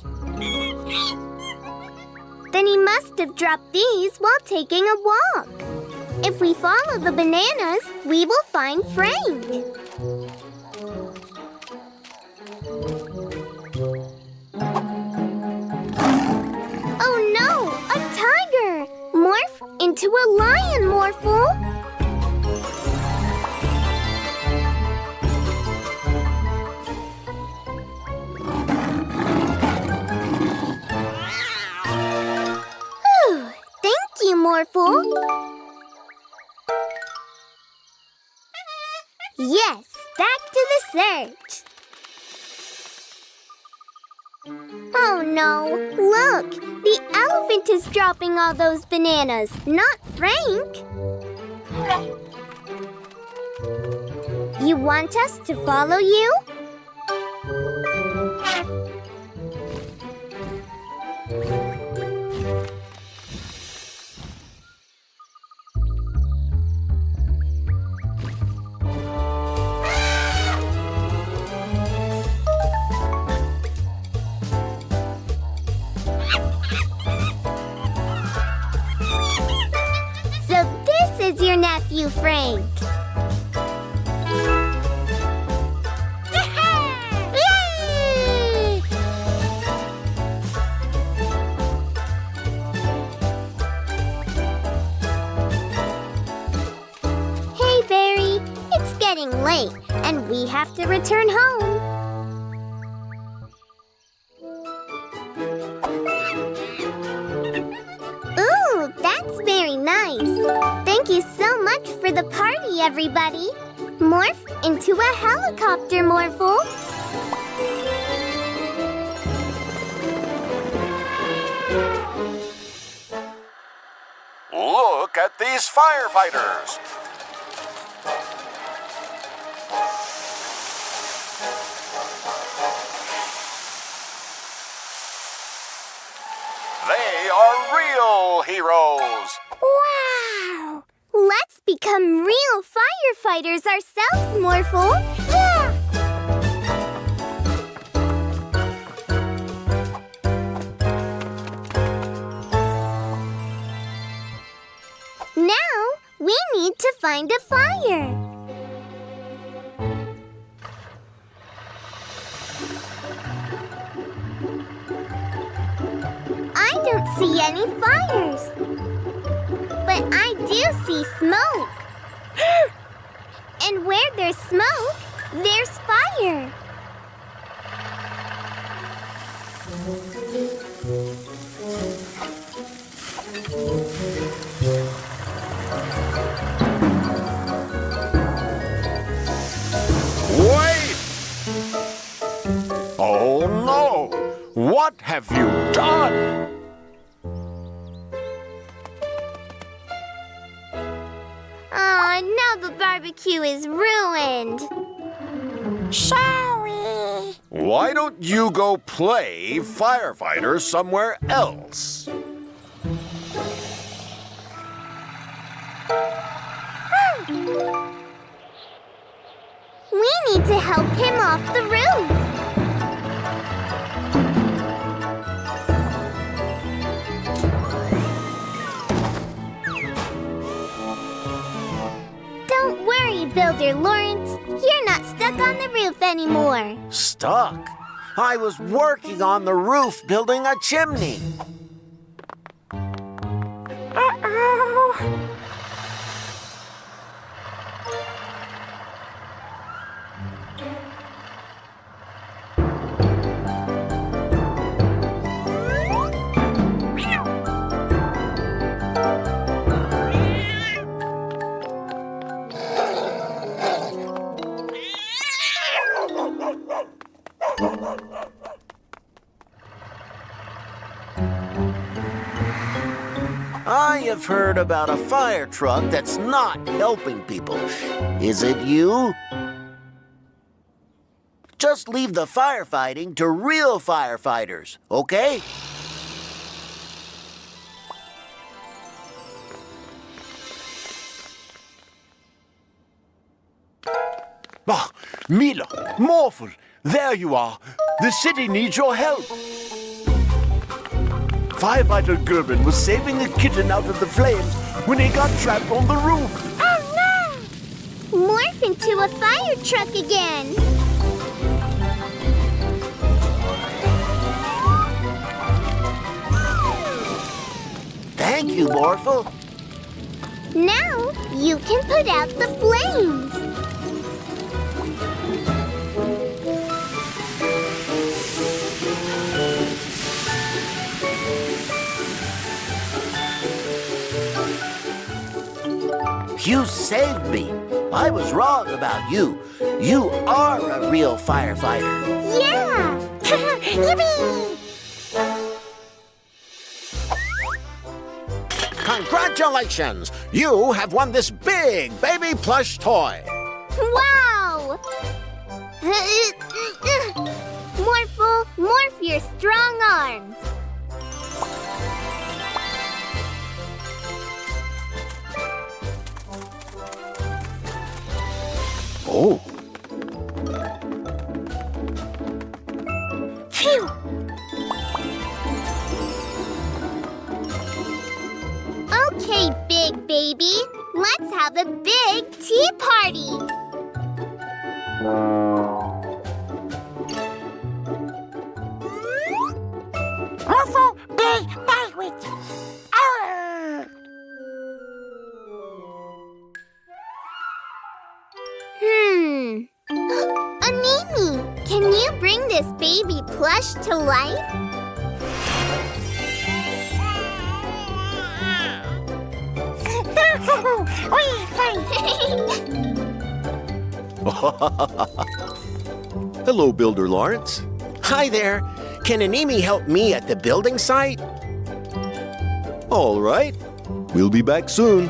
C: Then he must have dropped these while taking a walk. If we follow the bananas, we will find Frank. Oh no, a tiger! Morph into a lion, Morphle. Thank you, Morphle. Yes, back to the search. Oh no, look! The elephant is dropping all those bananas, not Frank. You want us to follow you? Is your nephew Frank? Yay! Hey, Barry, it's getting late, and we have to return home. Ooh, that's very nice. Thank you so much for the party, everybody. Morph into a helicopter, Morphle.
B: Look at these firefighters. They are real heroes.
C: Wow! Let's become real firefighters ourselves, Morphle. Yeah! Now, we need to find a fire. see any fires. But I do see smoke. And where there's smoke, there's fire.
B: Wait! Oh no! What have you done?
C: Oh, now the barbecue is ruined. Sorry.
B: Why don't you go play firefighter somewhere else?
C: We need to help him off the roof. Don't worry, Builder Lawrence. You're not stuck on the roof anymore.
F: Stuck? I was working on the roof building a chimney.
C: Uh-oh.
F: I have heard about a fire truck that's not helping people. Is it you? Just leave the firefighting to real firefighters, okay?
B: Ah, Mila, Morphle, there you are. The city needs your help. Firefighter Gerben was saving a kitten out of the flames when he got trapped on the roof.
C: Oh, no! Morph into a fire truck again.
F: Thank you, Morphle.
C: Now you can put out the flames.
F: You saved me. I was wrong about you. You are a real firefighter.
C: Yeah! Yippee!
F: Congratulations! You have won this big baby plush toy.
C: Wow! Morphle, morph your strong arms.
B: Oh.
C: Phew! Okay, big baby. Let's have a big tea party. Morphle big banquet. Animi, can you bring this baby plush to life?
D: Hello, Builder Lawrence.
F: Hi there. Can Animi help me at the building site?
D: All right. We'll be back soon.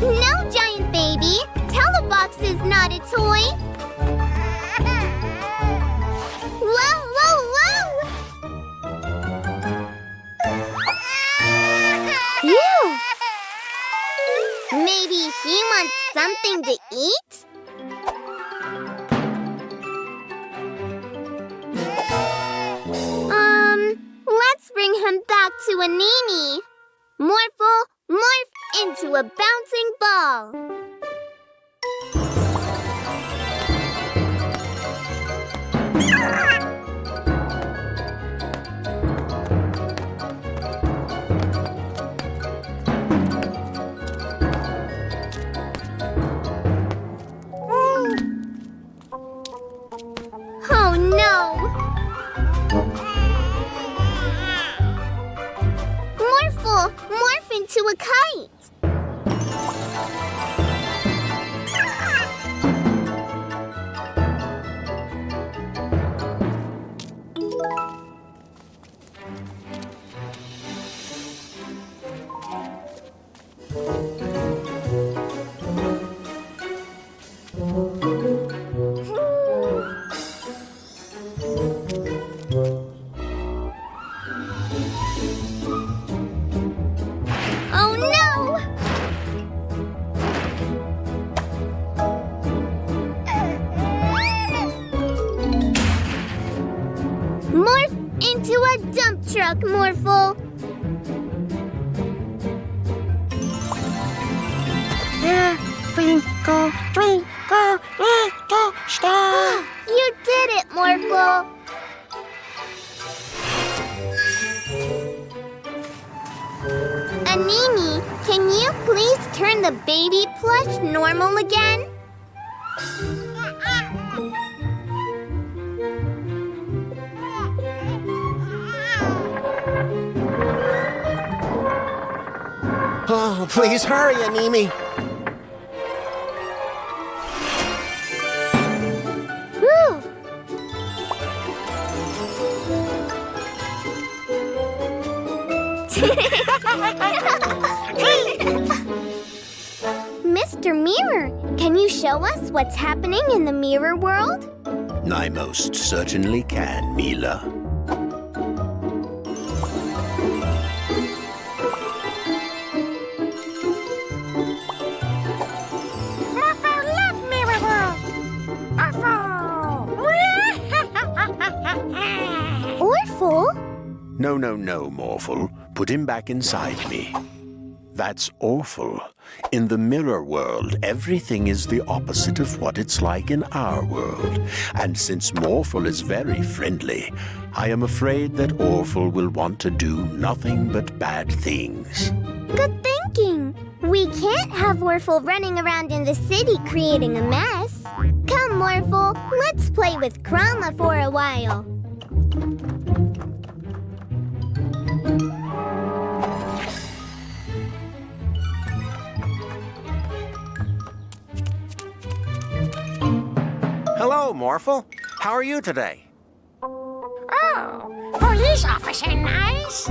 C: No, giant baby. Telebox is not a toy. Whoa, whoa, whoa! Phew! Maybe he wants something to eat? Let's bring him back to Anini. Morphle, morph into a bouncing ball. Oh no! Morphle, morph into a kite. Oh no! Morph into a dump truck, Morphle.
A: Twinkle, twinkle, little star.
C: You did it, Morphle. Anini, can you please turn the baby plush normal again?
F: Oh, please hurry, Animi.
C: Whew. Mr. Mirror, can you show us what's happening in the mirror world?
B: I most certainly can, Mila.
A: Morphle love mirror world.
C: Orphle?
B: No, Morphle. Put him back inside me. That's awful. In the mirror world, everything is the opposite of what it's like in our world. And since Morphle is very friendly, I am afraid that Orphle will want to do nothing but bad things.
C: Good thinking. We can't have Orphle running around in the city creating a mess. Come, Morphle, let's play with Krama for a while.
F: Hello, Morphle. How are you today?
A: Oh, police officer nice.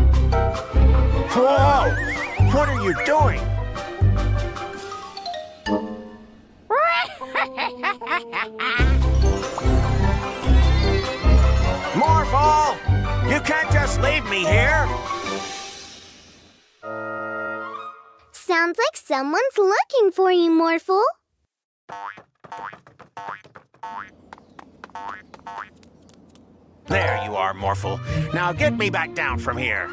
F: Whoa! What are you doing? Morphle! You can't just leave me here!
C: Sounds like someone's looking for you, Morphle.
F: There you are, Morphle. Now get me back down from here.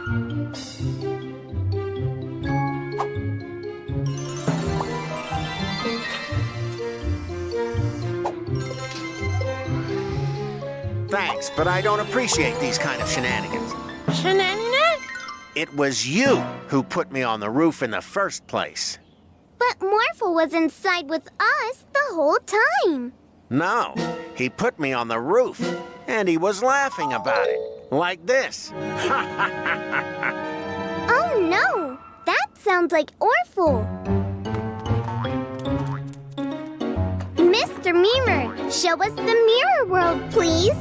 F: Thanks, but I don't appreciate these kind of shenanigans.
A: Shenanigans?
F: It was you who put me on the roof in the first place.
C: But Morphle was inside with us the whole time.
F: No, he put me on the roof, and he was laughing about it, like this.
C: Oh no, that sounds like Orphle. Mr. Mirror, show us the mirror world, please.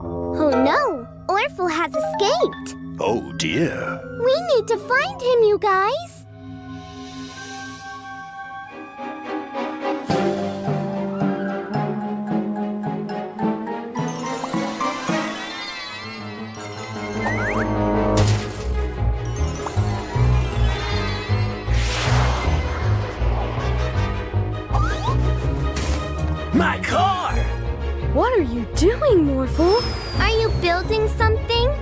C: Oh no, Orphle has escaped.
B: Oh, dear.
C: We need to find him, you guys.
F: My car!
E: What are you doing, Morphle?
C: Are you building something?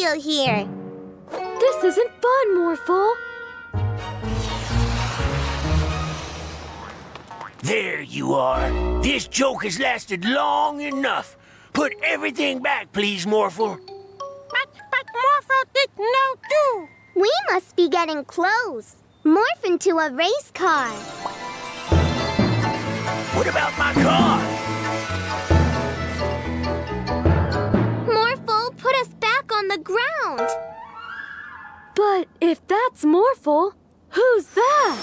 C: deal here.
E: This isn't fun, Morphle.
A: There you are. This joke has lasted long enough. Put everything back, please, Morphle.
G: But Morphle did know too.
C: We must be getting close. Morph into a race car.
A: What about my car?
E: Morphle put us back on the ground. But if that's Morphle, who's that?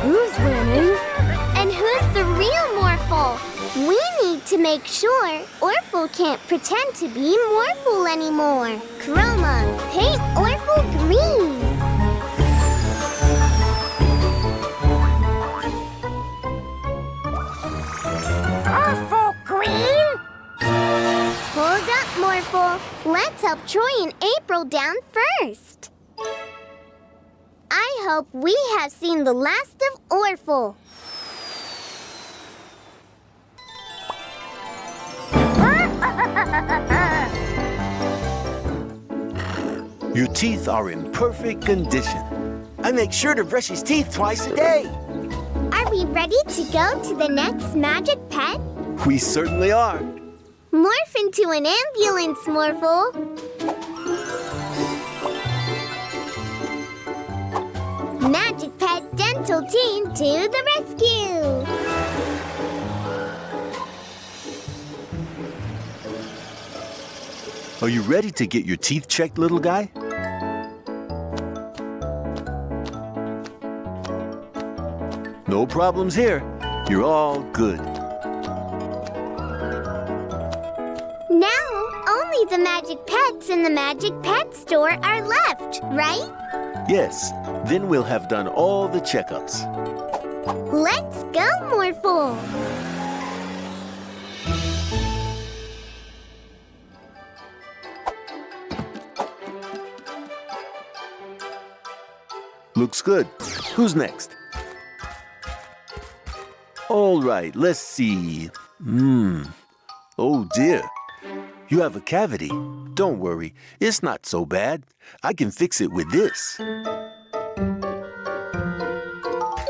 E: Who's winning?
C: And who's the real Morphle? We need to make sure Orphle can't pretend to be Morphle anymore. Chroma, paint Orphle green.
G: Orphle green?
C: Hold up, Morphle. Let's help Troy and April down first. I hope we have seen the last of Orphle.
D: Your teeth are in perfect condition. I make sure to brush his teeth twice a day.
C: Are we ready to go to the next magic pet?
D: We certainly are.
C: Morph into an ambulance, Morphle. Magic Pet Dental Team to the rescue!
D: Are you ready to get your teeth checked, little guy? No problems here. You're all good.
C: Now, only the magic pets in the Magic Pet Store are left, right?
D: Yes, then we'll have done all the checkups.
C: Let's go, Morphle!
D: Looks good. Who's next? All right, let's see. Oh dear. You have a cavity. Don't worry, it's not so bad. I can fix it with this.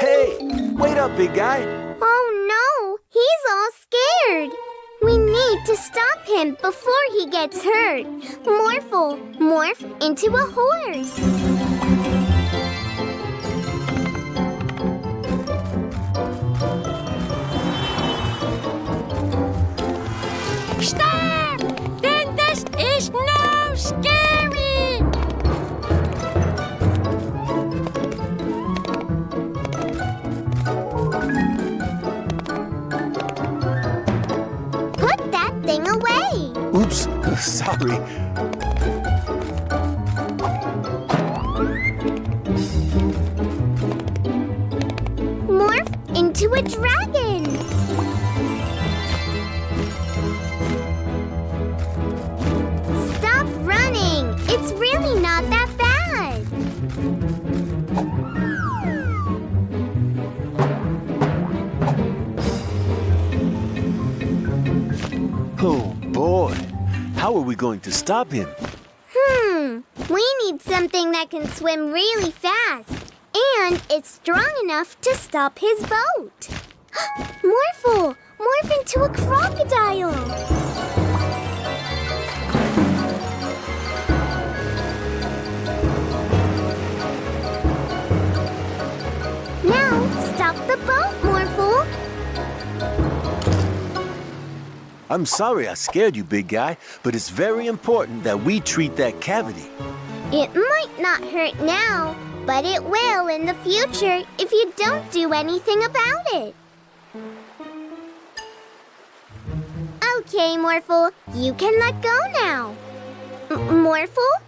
D: Hey, wait up, big guy.
C: Oh no, he's all scared. We need to stop him before he gets hurt. Morphle, morph into a horse.
G: Stop! Dentist is no scary!
C: Put that thing away.
D: Oops, sorry.
C: Morph into a dragon. Stop running. It's really not that bad.
D: Oh boy, how are we going to stop him?
C: We need something that can swim really fast. And it's strong enough to stop his boat. Morphle, morph into a crocodile. Now, stop the boat, Morphle.
D: I'm sorry I scared you, big guy, but it's very important that we treat that cavity.
C: It might not hurt now, but it will in the future if you don't do anything about it. Okay, Morphle, you can let go now. Morphle?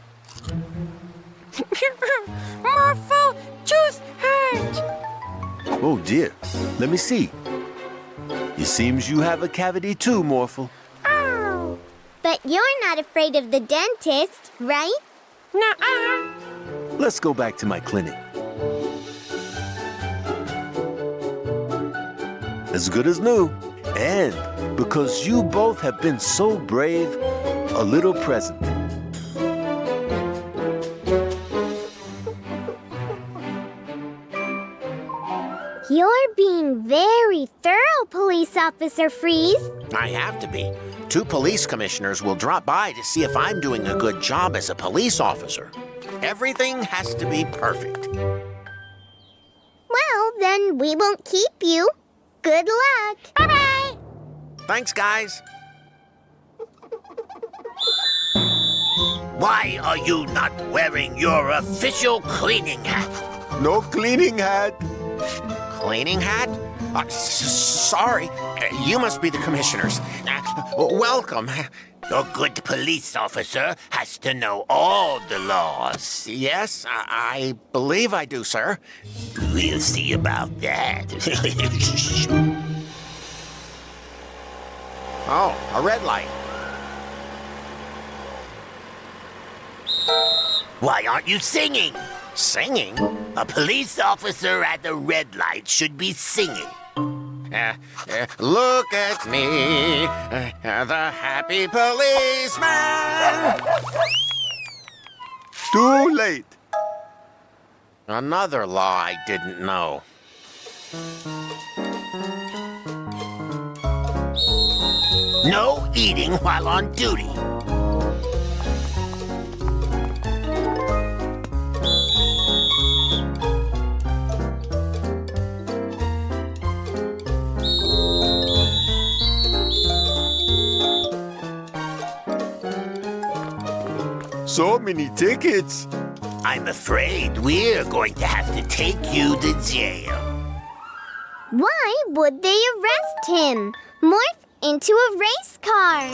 G: Morphle tooth hurt!
D: Oh dear, let me see. It seems you have a cavity too, Morphle.
G: Oh!
C: But you're not afraid of the dentist, right?
G: Nuh-uh.
D: Let's go back to my clinic. As good as new. And because you both have been so brave, a little present.
C: You're being very thorough, Police Officer Freeze.
F: I have to be. 2 police commissioners will drop by to see if I'm doing a good job as a police officer. Everything has to be perfect.
C: Well, then we won't keep you. Good luck.
G: Bye-bye.
F: Thanks, guys. Why are you not wearing your official cleaning hat?
D: No cleaning hat.
F: Cleaning hat? Sorry. You must be the commissioners. Welcome. A good police officer has to know all the laws. Yes, I believe I do, sir. We'll see about that. Oh, a red light. Why aren't you singing? Singing? A police officer at the red light should be singing. Look at me, the happy policeman.
D: Too late.
F: Another law I didn't know. No eating while on duty.
D: So many tickets.
F: I'm afraid we're going to have to take you to jail.
C: Why would they arrest him? Morph into a race car.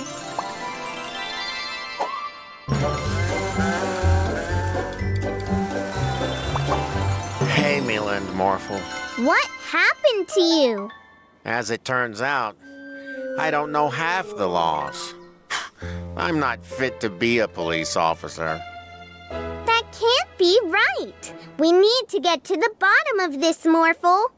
F: Hey, Mila and Morphle.
C: What happened to you?
F: As it turns out, I don't know half the laws. I'm not fit to be a police officer.
C: That can't be right. We need to get to the bottom of this, Morphle.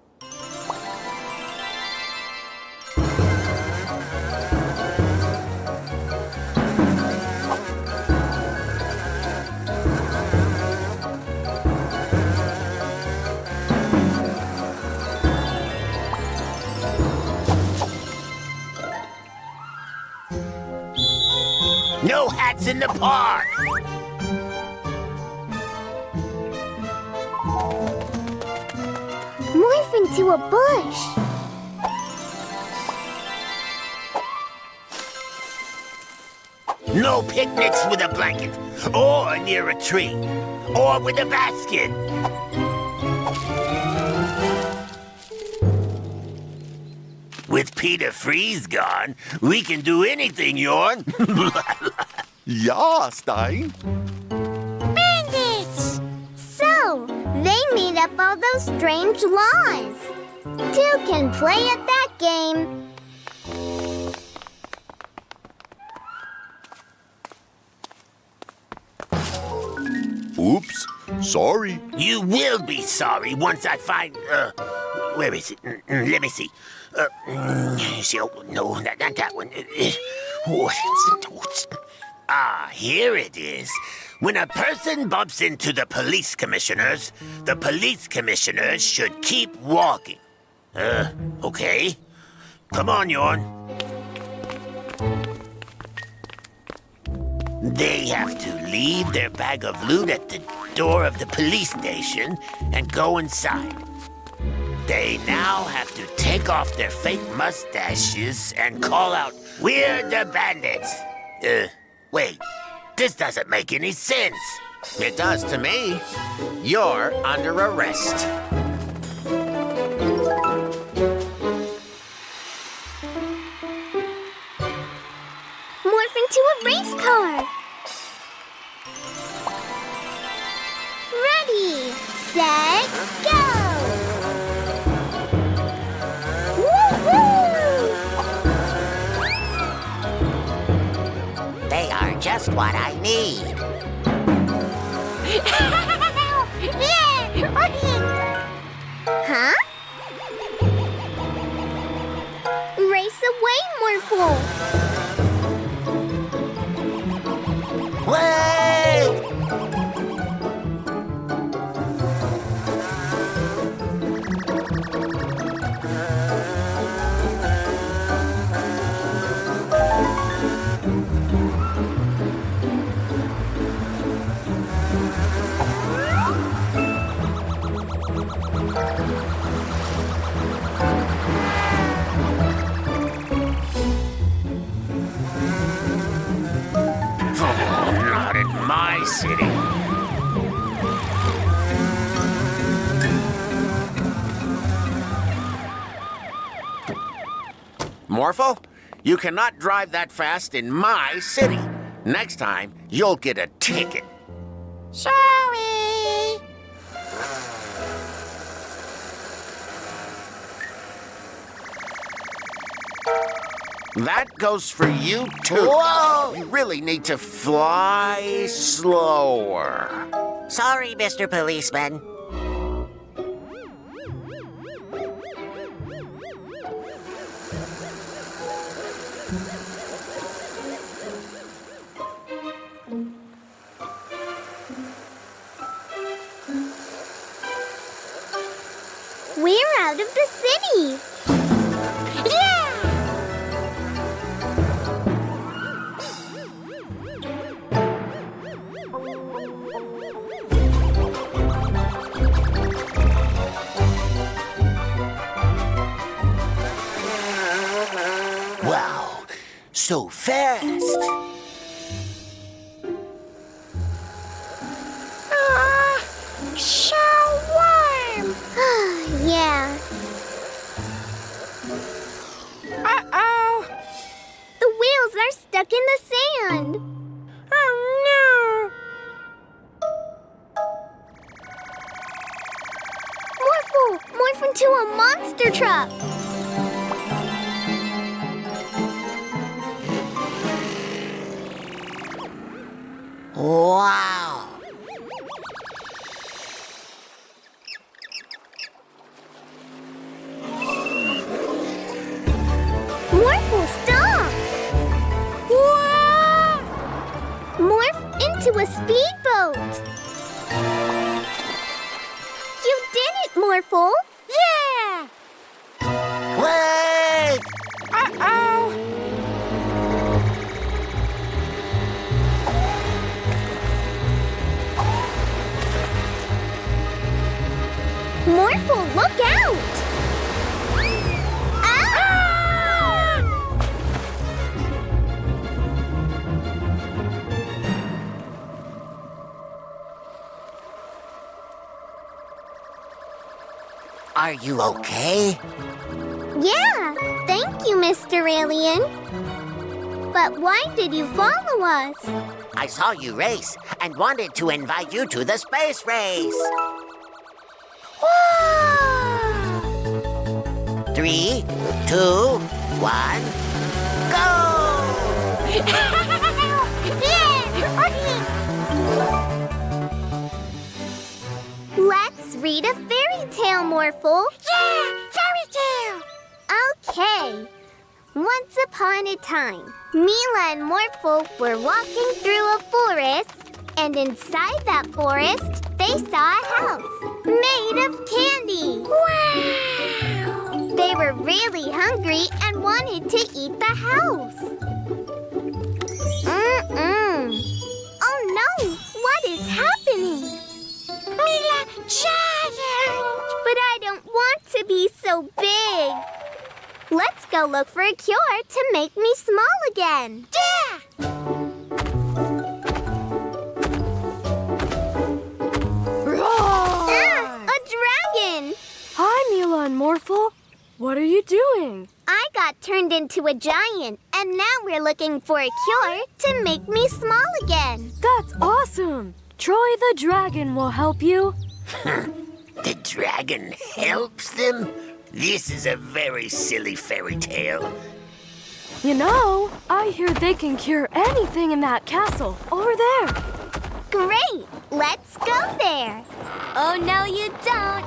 F: No hats in the park!
C: Morph into a bush.
F: No picnics with a blanket, or near a tree, or with a basket. With Peter Freeze gone, we can do anything, Yorn.
D: Ja, Stein.
G: Bandits!
C: So, they made up all those strange laws. 2 can play at that game.
D: Oops, sorry.
F: You will be sorry once I find... where is it? Let me see. Oh, no, not that one. Here it is. When a person bumps into the police commissioners should keep walking. Okay. Come on, Yorn. They have to leave their bag of loot at the door of the police station and go inside. They now have to take off their fake mustaches and call out, "We're the bandits." Wait, this doesn't make any sense. It does to me. You're under arrest.
C: Morph into a race car. Ready, set, go! Woohoo!
F: They are just what I need.
C: Huh? Race away, Morphle!
F: Wait! Not in my city.
D: Morphle, you cannot drive that fast in my city. Next time, you'll get a ticket.
G: Sorry.
D: That goes for you, too.
F: Whoa!
D: You really need to fly slower.
F: Sorry, Mr. Policeman.
C: We're out of the city!
G: Yeah!
F: Wow, so fast.
G: So warm.
C: Yeah,
G: Uh-oh.
C: the wheels are stuck in the sand.
G: Oh,
C: Morphle! Morph into a monster truck!
F: Wow.
C: Morphle, stop! Whoa! Morph into a speedboat! You did it, Morphle!
G: yeah!
F: Wait!
G: Uh-oh.
C: Morphle, look out! Ah!
F: Are you okay?
C: Yeah, thank you, Mr. Alien. But why did you follow us?
F: I saw you race and wanted to invite you to the space race.
C: Whoa!
F: 3, 2, 1, go!
C: Let's read a fairy tale, Morphle.
G: Yeah! Fairy tale!
C: Okay. Once upon a time, Mila and Morphle were walking through a forest, and inside that forest, they saw a house made of candy.
G: Wow!
C: They were really hungry and wanted to eat the house. Oh no! What is happening?
G: Mila, giant!
C: But I don't want to be so big. Let's go look for a cure to make me small again.
G: Yeah!
C: A dragon!
E: Hi, Mila and Morphle. What are you doing?
C: I got turned into a giant, and now we're looking for a cure to make me small again.
E: That's awesome. Troy the dragon will help you.
F: The dragon helps them? This is a very silly fairy tale.
E: You know, I hear they can cure anything in that castle over there.
C: Great! Let's go there!
E: Oh, no, you don't.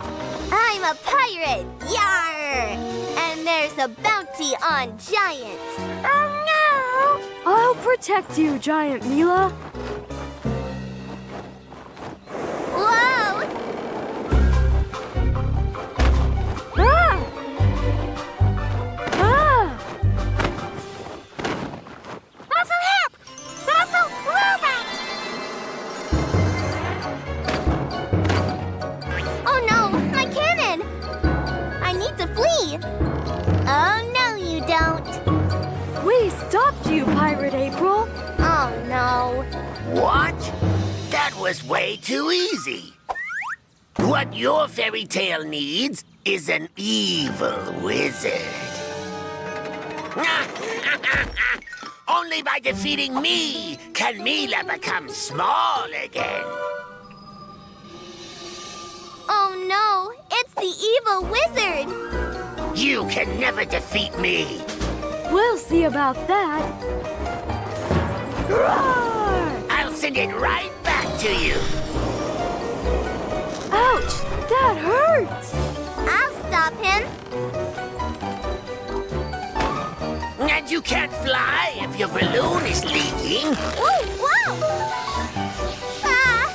E: I'm a pirate. Yar! And there's a bounty on giants.
C: Oh, no!
E: I'll protect you, Giant Mila.
C: Whoa!
E: Ah! Ah!
G: Morphle, help! Morphle, robot!
C: Oh no, my cannon! I need to flee! Oh no, you don't!
E: We stopped you, Pirate April.
C: Oh no!
F: What? That was way too easy. What your fairy tale needs is an evil wizard. Only by defeating me can Mila become small again.
C: Oh no, it's the evil wizard!
F: You can never defeat me.
E: We'll see about that. Roar!
F: I'll send it right back to you.
E: Ouch! That hurts!
C: I'll stop him!
F: And you can't fly if your balloon is leaking.
C: Whoa, whoa! Ah!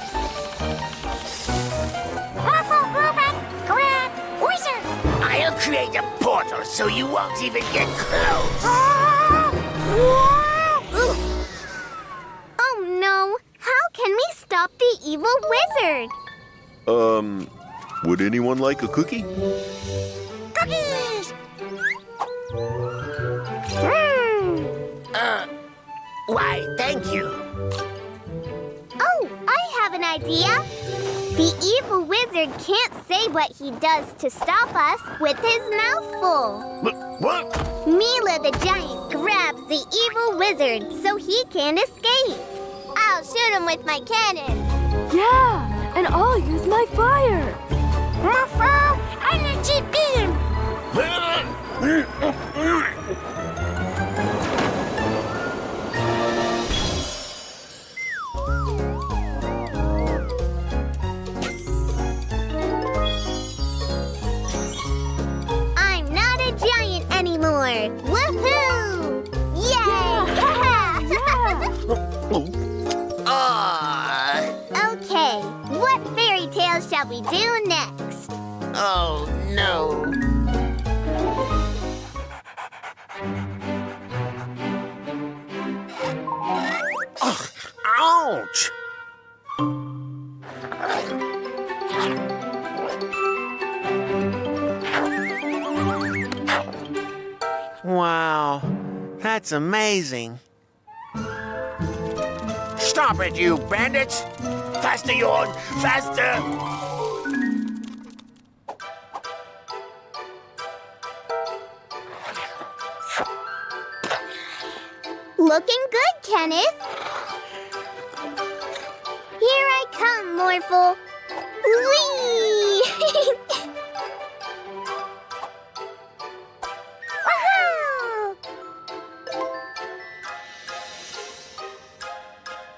G: Morphle, robot, grab, wizard!
F: I'll create a portal so you won't even get close.
C: Oh no! How can we stop the evil wizard?
D: Would anyone like a cookie?
G: Cookies!
F: Why, thank you.
C: Oh, I have an idea! The evil wizard can't say what he does to stop us with his mouth full.
F: What?
C: Mila the giant grabs the evil wizard so he can't escape. I'll shoot him with my cannon.
E: Yeah, and I'll use my fire.
G: Morphle, energy beam!
C: I'm not a giant anymore. Woohoo! Yay! Okay, what fairy tale shall we do next?
F: Oh, no. Ugh, ouch!
A: Wow, that's amazing.
F: Stop it, you bandits! Faster, Yawn! Faster!
C: Looking good, Kenneth. Here I come, Morphle. Whee!
G: Woohoo!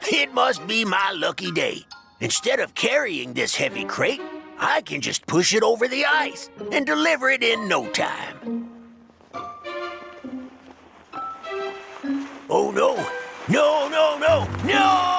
F: It must be my lucky day. Instead of carrying this heavy crate, I can just push it over the ice and deliver it in no time. Oh, no! No, no, no, no!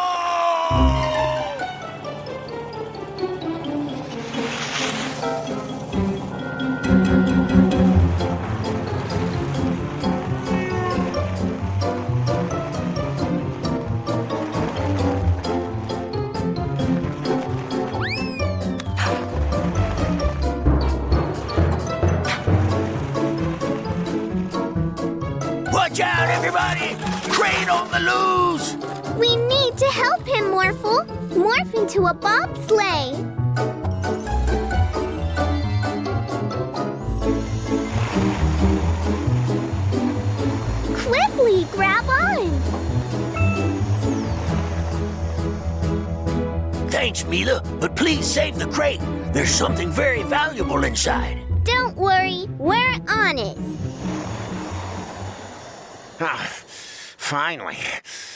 F: Watch out, everybody! Crane on the loose!
C: We need to help him, Morphle. Morph into a bobsleigh. Quickly, grab on.
F: Thanks, Mila, but please save the crate. There's something very valuable inside.
C: Don't worry, we're on it.
F: Ah, finally.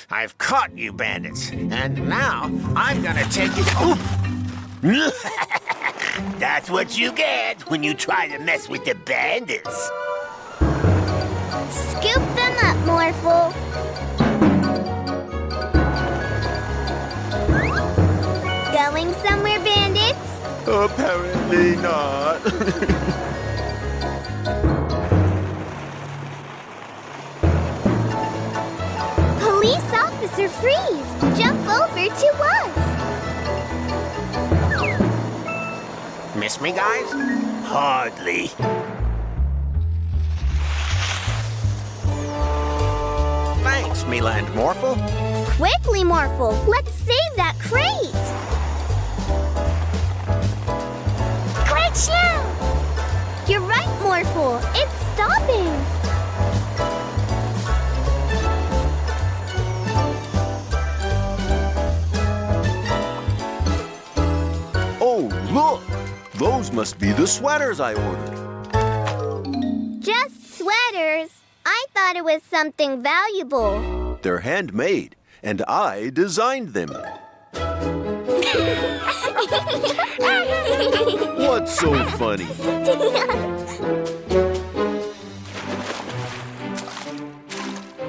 F: I've caught you bandits, and now I'm gonna take it. Oh! That's what you get when you try to mess with the bandits.
C: Scoop them up, Morphle. Going somewhere, bandits?
B: Apparently not.
C: Police Officer Freeze, jump over to us.
F: Miss me, guys? Hardly. Thanks, Mila and Morphle.
C: Quickly, Morphle, let's save that crate. Quick, shoot! You're right, Morphle. It's stopping.
D: Oh, look! Those must be the sweaters I ordered.
C: Just sweaters. I thought it was something valuable.
D: They're handmade, and I designed them. What's so funny?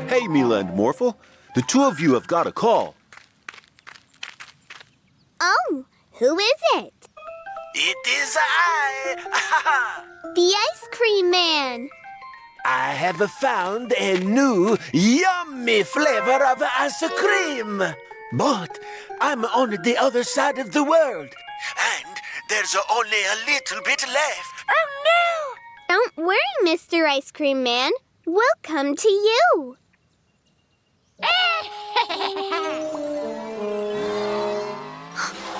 D: Hey, Mila and Morphle. The two of you have got a call.
C: Oh, who is it?
F: It is I.
C: The Ice Cream Man.
F: I have found a new yummy flavor of ice cream. But I'm on the other side of the world, and there's only a little bit left.
C: Oh, no! Don't worry, Mr. Ice Cream Man. We'll come to you.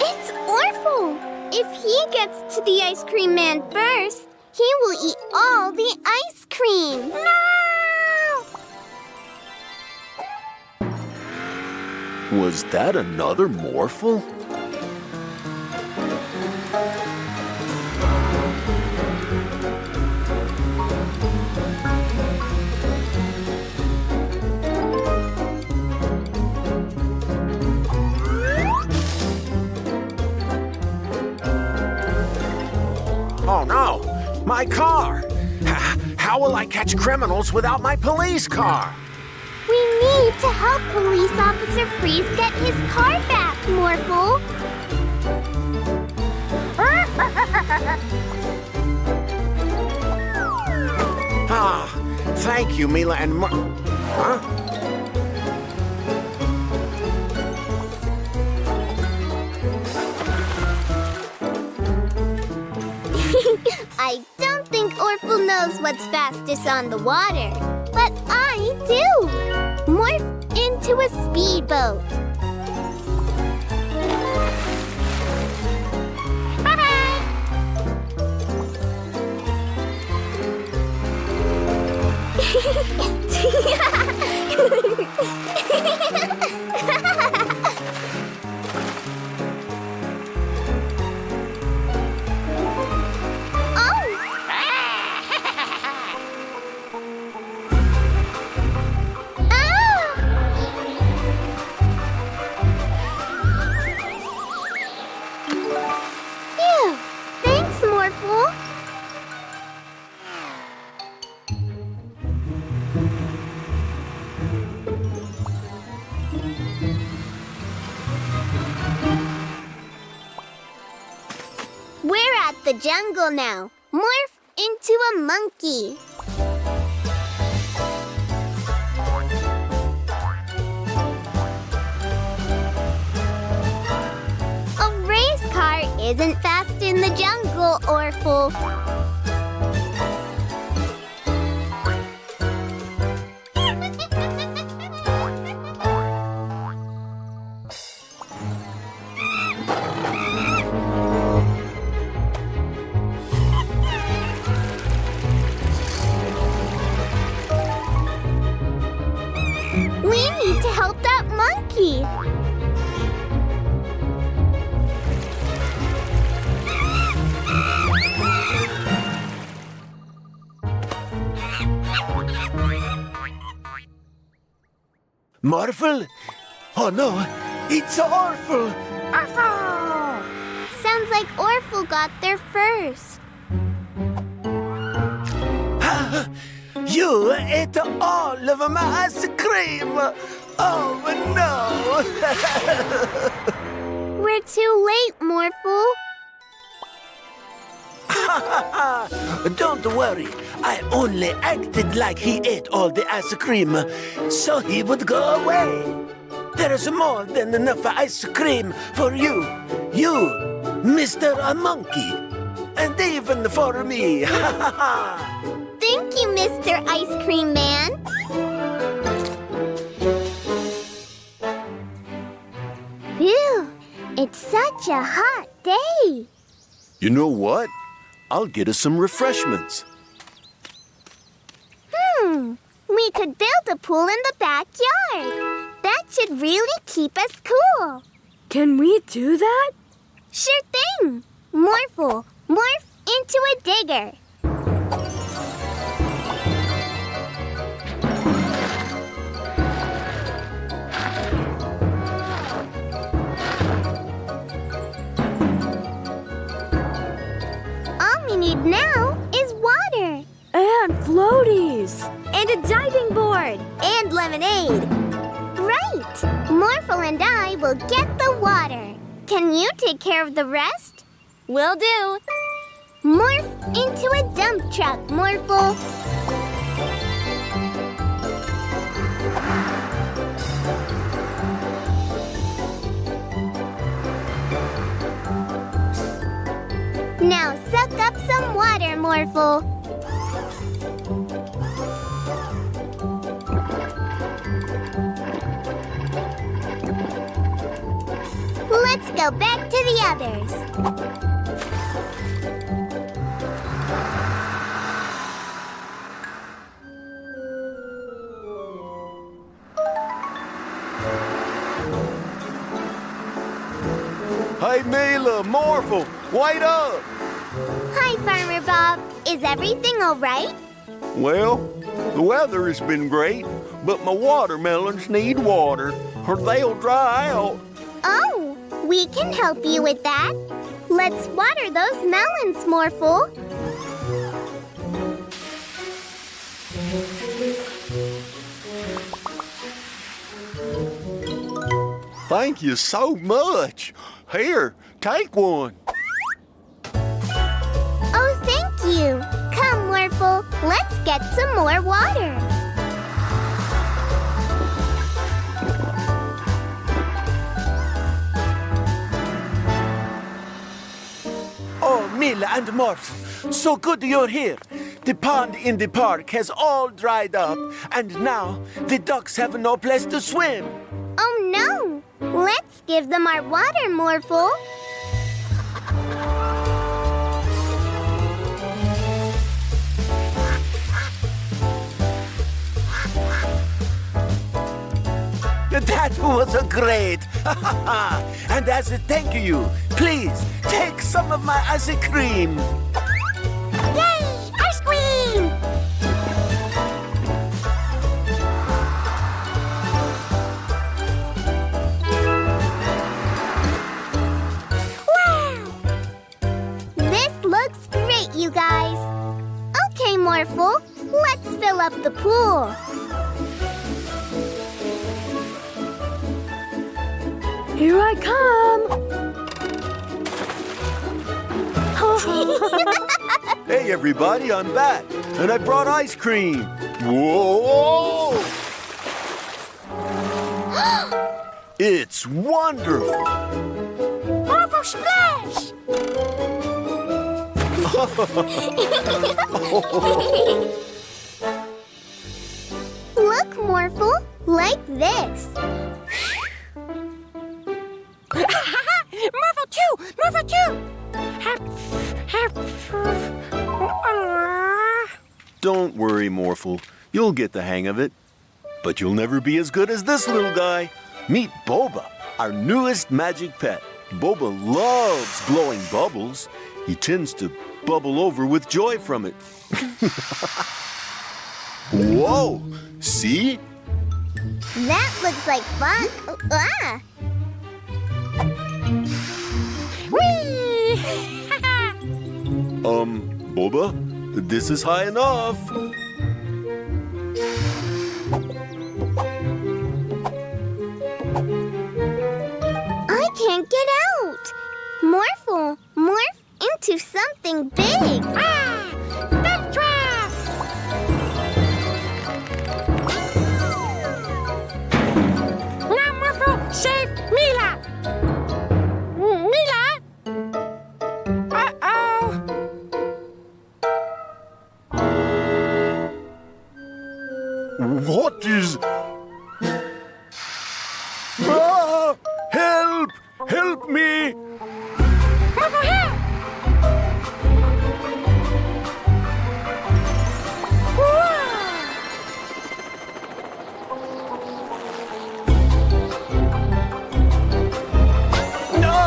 C: It's Orphle. If he gets to the Ice Cream Man first, he will eat all the ice cream. No!
D: Was that another Morphle?
F: Oh no, my car! How will I catch criminals without my police car?
C: We need to help Police Officer Freeze get his car back, Morphle.
F: Ah, thank you, Mila and Huh?
C: I don't think Orphle knows what's fastest on the water, but I do. Morph into a speedboat. Bye-bye. The jungle now. Morph into a monkey. A race car isn't fast in the jungle, Orphle.
F: Morphle,
D: Oh no, it's Orphle!
G: Orphle!
C: Sounds like Orphle got there first.
D: You ate all of my ice cream! Oh no!
C: We're too late, Morphle.
A: Don't worry, I only acted like he ate all the ice cream, so he would go away. There is more than enough ice cream for you, Mr. Monkey, and even for me.
C: Thank you, Mr. Ice Cream Man. Phew, it's such a hot day.
D: You know what? I'll get us some refreshments.
C: We could build a pool in the backyard. That should really keep us cool.
H: Can we do that?
C: Sure thing. Morphle, morph into a digger. All we need now is water.
H: And floaties.
E: And a diving board. And lemonade.
C: Right. Morphle and I will get the water. Can you take care of the rest?
E: Will do.
C: Morph into a dump truck, Morphle. Now suck up some water, Morphle. Let's go back to the others.
D: Hey, Mila, Morphle, wait up!
C: Hi, Farmer Bob. Is everything all right?
D: Well, the weather has been great, but my watermelons need water, or they'll dry out.
C: Oh, we can help you with that. Let's water those melons, Morphle.
D: Thank you so much. Here, take one.
C: Oh, thank you. Come, Morphle. Let's get some more water.
A: Oh, Mila and Morphle, so good you're here. The pond in the park has all dried up, and now the ducks have no place to swim.
C: Oh, no. Let's give them our water, Morphle.
A: That was great. And as a thank you, please take some of my ice cream.
C: Yay! Ice cream! Wow! This looks great, you guys. Okay, Morphle, let's fill up the pool.
H: Here I come.
D: Hey, everybody, I'm back, and I brought ice cream. Whoa! It's wonderful.
G: Morphle splash!
C: Look, Morphle, like this.
G: Morphle 2! Morphle 2!
D: Don't worry, Morphle. You'll get the hang of it. But you'll never be as good as this little guy. Meet Boba, our newest magic pet. Boba loves blowing bubbles. He tends to bubble over with joy from it. Whoa! See?
C: That looks like fun. Ah!
G: Whee!
D: Boba, this is high enough.
C: I can't get out. Morphle, morph into something big.
G: Ah! Dump truck! Now, Morphle, save Mila! Mila? Uh-oh!
B: What is... Ah! Help! Help me!
G: Morphle, help!
B: No!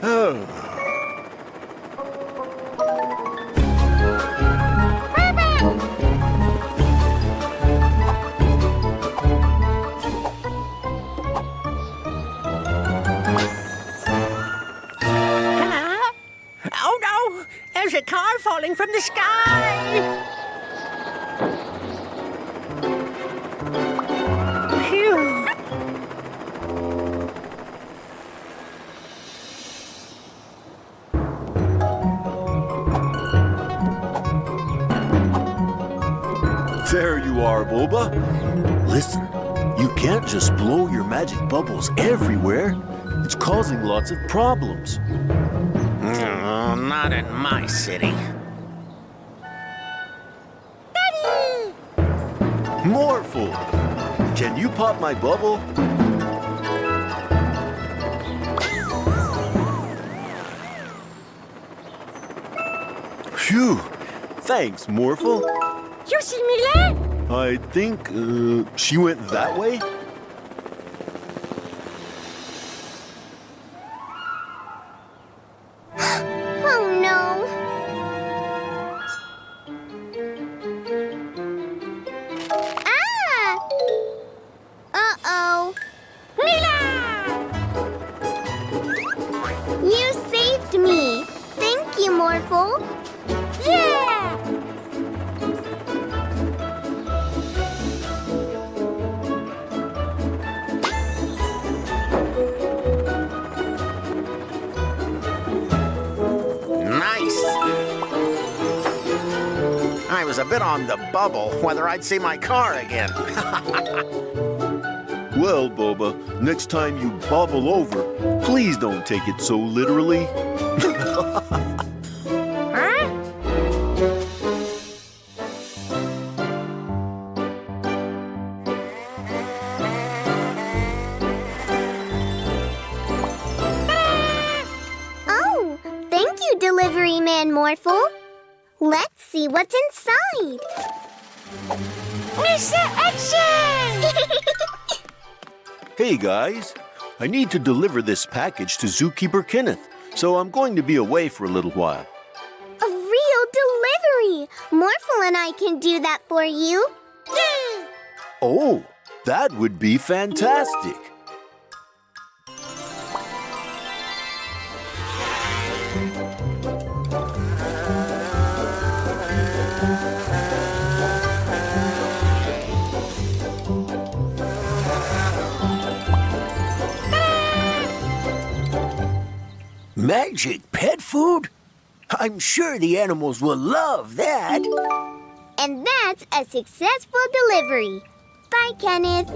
B: Oh.
G: Hello? Oh no! There's a car falling from the sky! Phew!
D: There you are, Boba. Listen, you can't just blow your magic bubbles everywhere. It's causing lots of problems.
F: Oh, not in my city.
D: Morphle, can you pop my bubble? Phew! Thanks, Morphle.
G: You see Mila?
D: I think she went that way.
C: Oh no. Ah! Uh-oh.
G: Mila!
C: You saved me. Thank you, Morphle.
G: Yeah!
F: Nice. I was a bit on the bubble whether I'd see my car again.
D: Well, Boba, next time you bubble over, please don't take it so literally.
G: Huh?
C: Oh, thank you, Delivery Man Morphle. Let's see what's inside.
G: Mr. Action!
D: Hey, guys. I need to deliver this package to Zookeeper Kenneth, so I'm going to be away for a little while.
C: A real delivery! Morphle and I can do that for you.
G: Yay!
D: Oh, that would be fantastic.
A: Magic pet food? I'm sure the animals will love that.
C: And that's a successful delivery. Bye, Kenneth.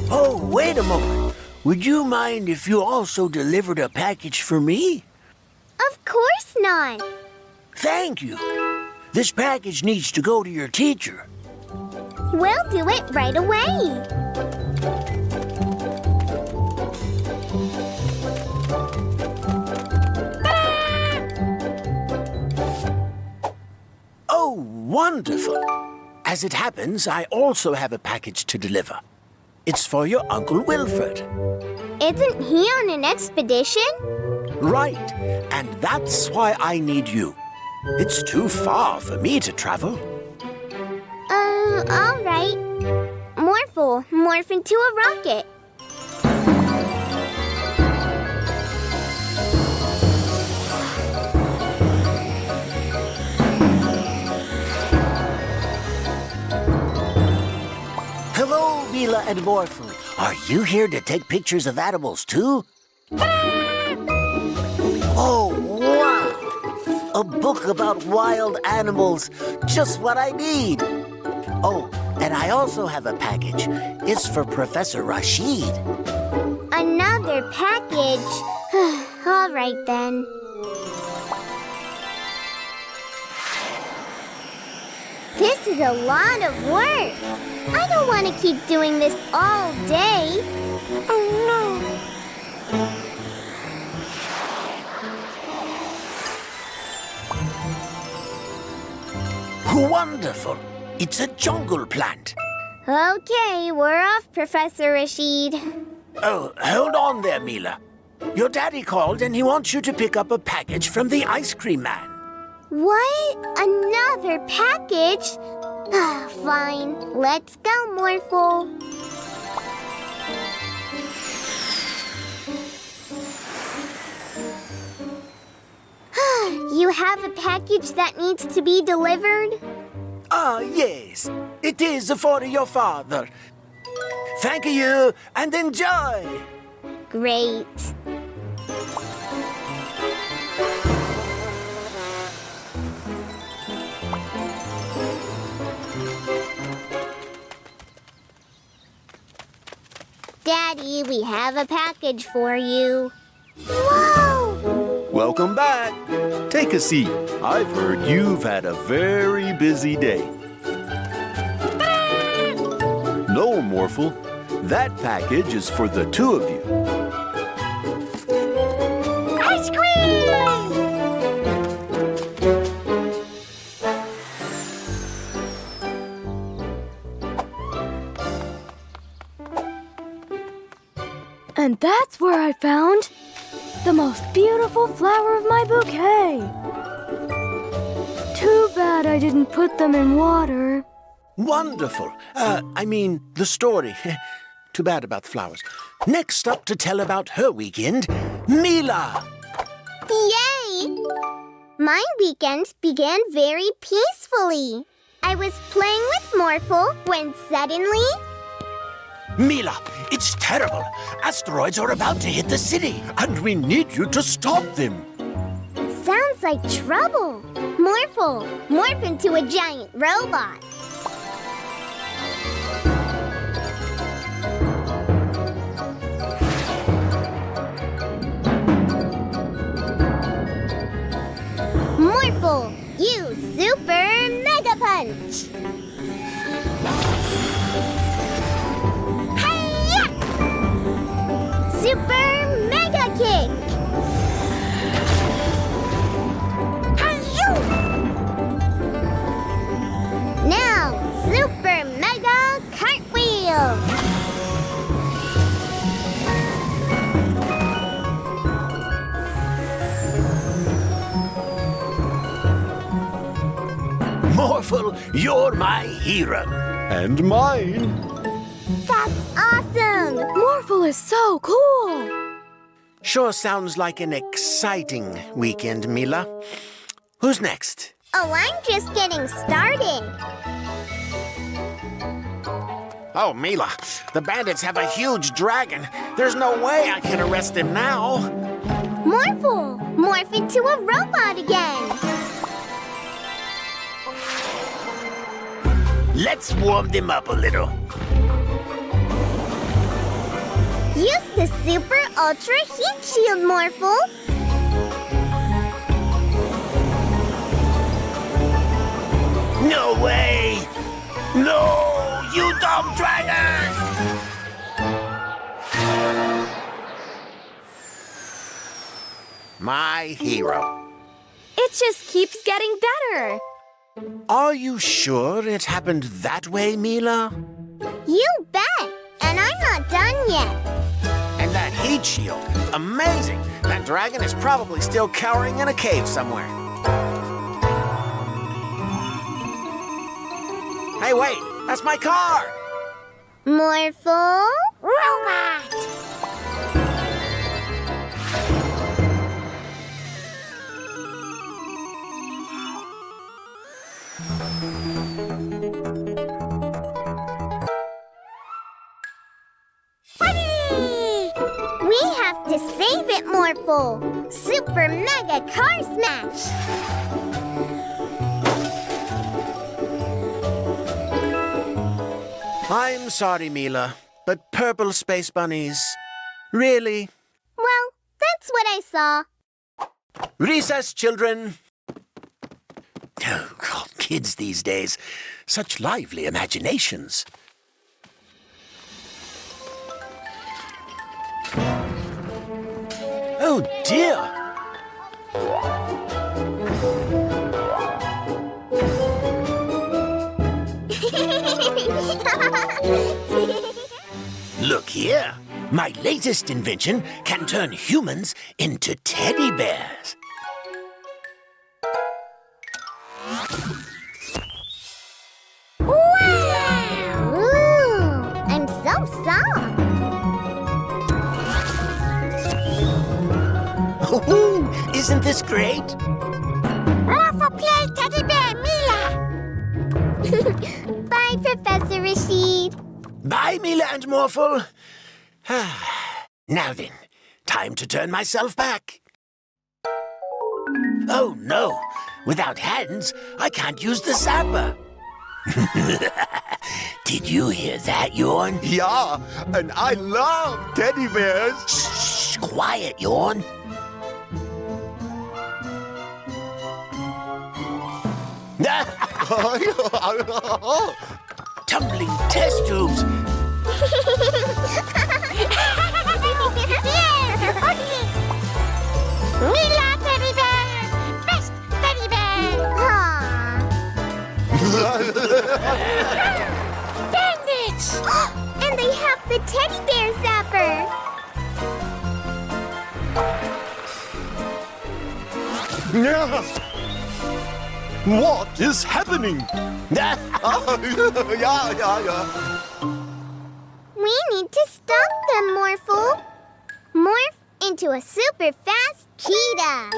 A: Oh, wait a moment. Would you mind if you also delivered a package for me?
C: Of course not.
A: Thank you. This package needs to go to your teacher.
C: We'll do it right away.
A: Oh, wonderful. As it happens, I also have a package to deliver. It's for your Uncle Wilfred.
C: Isn't he on an expedition?
A: Right, and that's why I need you. It's too far for me to travel.
C: All right. Morphle, morph into a rocket.
A: Hello, Mila and Morphle. Are you here to take pictures of animals, too? Oh, wow! A book about wild animals. Just what I need. Oh, and I also have a package. It's for Professor Rashid.
C: Another package. All right, then. This is a lot of work. I don't want to keep doing this all day. Oh, no.
A: Wonderful. It's a jungle plant.
C: Okay, we're off, Professor Rashid.
A: Oh, hold on there, Mila. Your daddy called and he wants you to pick up a package from the ice cream man.
C: What? Another package? Fine. Let's go, Morphle. You have a package that needs to be delivered?
A: Ah, yes. It is for your father. Thank you and enjoy.
C: Great. Daddy, we have a package for you. Whoa!
D: Welcome back. Take a seat. I've heard you've had a very busy day. No, Morphle. That package is for the two of you.
C: Icecream!
H: And that's where I found the most beautiful flower of my bouquet. Too bad I didn't put them in water.
A: Wonderful. The story. Too bad about the flowers. Next up to tell about her weekend, Mila.
C: Yay! My weekend began very peacefully. I was playing with Morphle when suddenly...
A: Mila, it's terrible. Asteroids are about to hit the city, and we need you to stop them.
C: Sounds like trouble. Morphle, morph into a giant robot. Morphle, use Super Mega Punch. Hi-ya! Super Mega Kick. Hi-yo! Now, Super Mega Cartwheel.
A: Morphle, you're my hero.
D: And mine.
C: That's awesome!
H: Morphle is so cool.
A: Sure sounds like an exciting weekend, Mila. Who's next?
C: Oh, I'm just getting started.
A: Oh, Mila, the bandits have a huge dragon. There's no way I can arrest him now.
C: Morphle, morph into a robot again.
F: Let's warm them up a little.
C: Use the Super Ultra Heat Shield, Morphle.
F: No way! No, you dumb dragon!
A: My hero.
H: It just keeps getting better.
A: Are you sure it happened that way, Mila?
C: You bet. And I'm not done yet.
A: And that heat shield, amazing. That dragon is probably still cowering in a cave somewhere. Hey, wait,
G: That's my car!
C: Morphle
E: Robot!
C: We have to save it, Morphle! Super Mega Car Smash!
G: I'm sorry, Mila, but purple space bunnies. Really?
C: Well, that's what I saw.
G: Recess, children! Oh, God, kids these days. Such lively imaginations. Oh, dear! Look here. My latest invention can turn humans into teddy bears.
C: Wow! Ooh, I'm so soft.
G: Oh, isn't this great?
C: Morphle play teddy bear, Mila. Bye, Professor Rashid.
G: Bye, Mila and Morphle. Now then, time to turn myself back. Oh, no. Without hands, I can't use the zapper. Did you hear that, Yorn?
D: Yeah, and I love teddy bears.
G: Shh, quiet, Yorn. Tumbling test tubes.
C: Mila teddy bear! Best teddy bear! Bandits! And they have the teddy bear zapper!
D: What is happening? Yeah.
C: We need to stop them, Morphle. Morph into a super fast cheetah.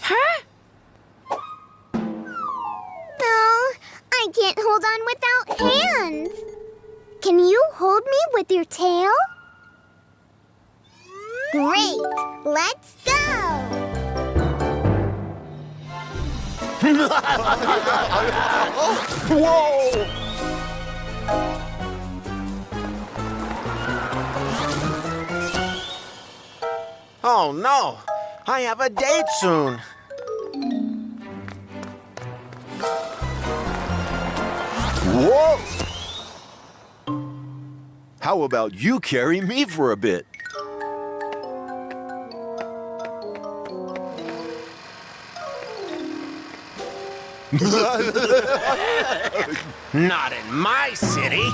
E: Huh?
C: No, I can't hold on without hands. Can you hold me with your tail? Great! Let's go!
D: Whoa!
G: Oh, no. I have a date soon.
D: Whoa! How about you carry me for a bit?
G: Not in my city.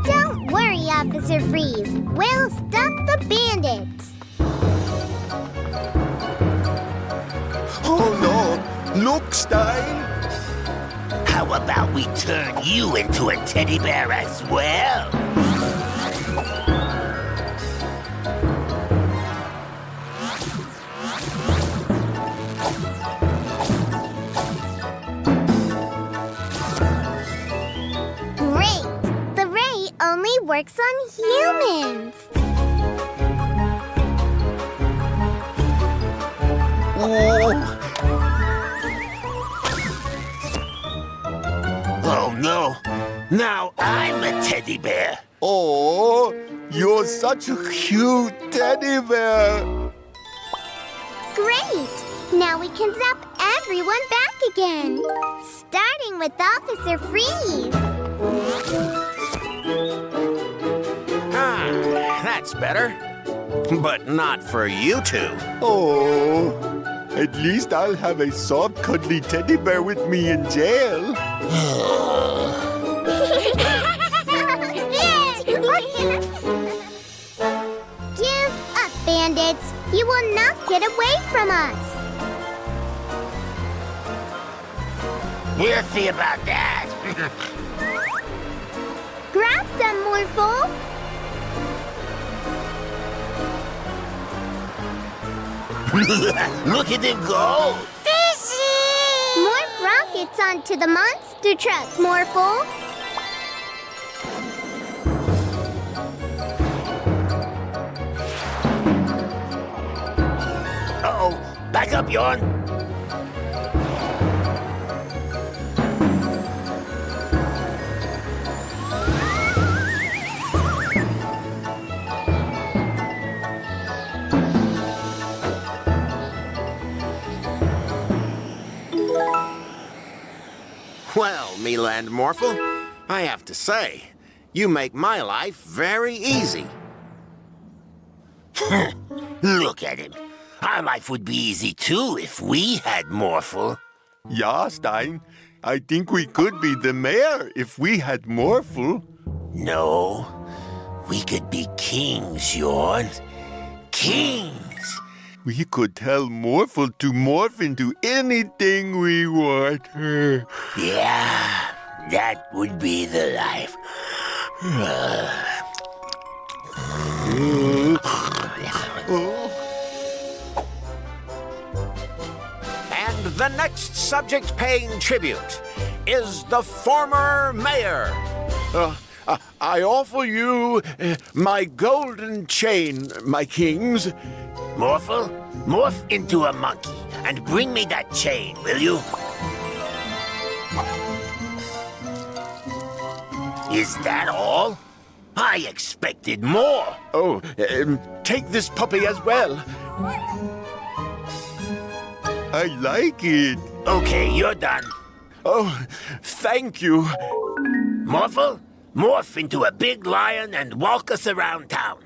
C: Don't worry, Officer Freeze. We'll stop the bandits.
D: Oh no! Look, Stein!
F: How about we turn you into a teddy bear as well?
C: Great! The ray only works on humans.
F: Oh no, now I'm a teddy bear.
D: Oh, you're such a cute teddy bear.
C: Great! Now we can zap everyone back again. Starting with Officer Freeze.
F: That's better. But not for you two.
D: Oh, at least I'll have a soft, cuddly teddy bear with me in jail.
C: Give up, bandits. You will not get away from us.
F: We'll see about that.
C: Grab them, Morphle.
F: Look at him go.
C: More rockets onto the monster truck, Morphle.
F: Uh-oh. Back up, Yawn. Well, Mila and Morphle, I have to say, you make my life very easy. Look at him. Our life would be easy too if we had Morphle.
D: Yeah, Stein. I think we could be the mayor if we had Morphle.
F: No, we could be kings, Yawn. Kings!
D: We could tell Morphle to morph into anything we want.
F: Yeah, that would be the life. And the next subject paying tribute is the former mayor.
B: I offer you my golden chain, my kings.
F: Morphle, morph into a monkey and bring me that chain, will you? Is that all? I expected more.
B: Oh, take this puppy as well.
D: I like it.
F: Okay, you're done.
B: Oh, thank you.
F: Morphle, morph into a big lion and walk us around town.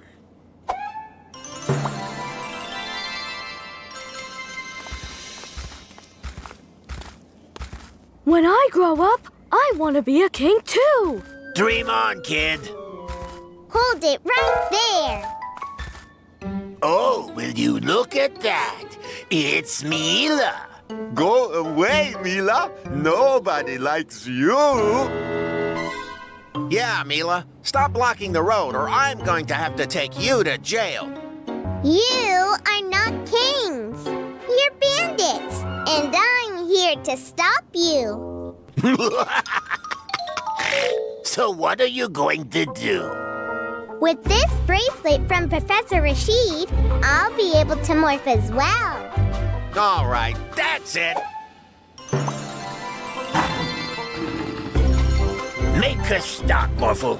H: When I grow up, I want to be a king too.
F: Dream on, kid.
C: Hold it right there.
F: Oh, will you look at that? It's Mila.
D: Go away, Mila. Nobody likes you.
F: Yeah, Mila. Stop blocking the road or I'm going to have to take you to jail.
C: You are not kings. You're bandits. And I'm here to stop you.
F: So what are you going to do?
C: With this bracelet from Professor Rashid, I'll be able to morph as well.
F: All right, that's it. Make her stop, Morphle.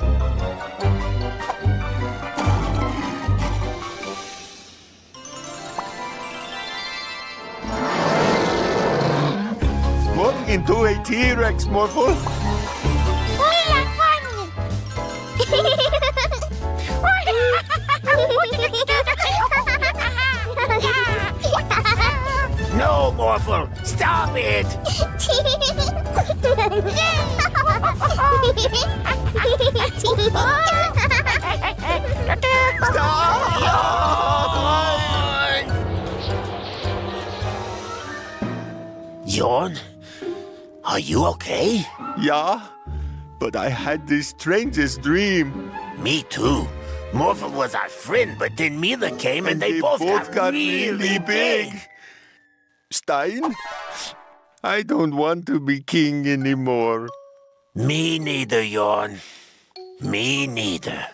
D: Morph into a T-Rex, Morphle.
F: No, Morphle, stop it! Yawn? Are you okay?
D: Yeah, but I had the strangest dream.
F: Me too. Morphle was our friend, but then Mila came and they both got really big.
D: Stein, I don't want to be king anymore.
F: Me neither, Yawn. Me neither.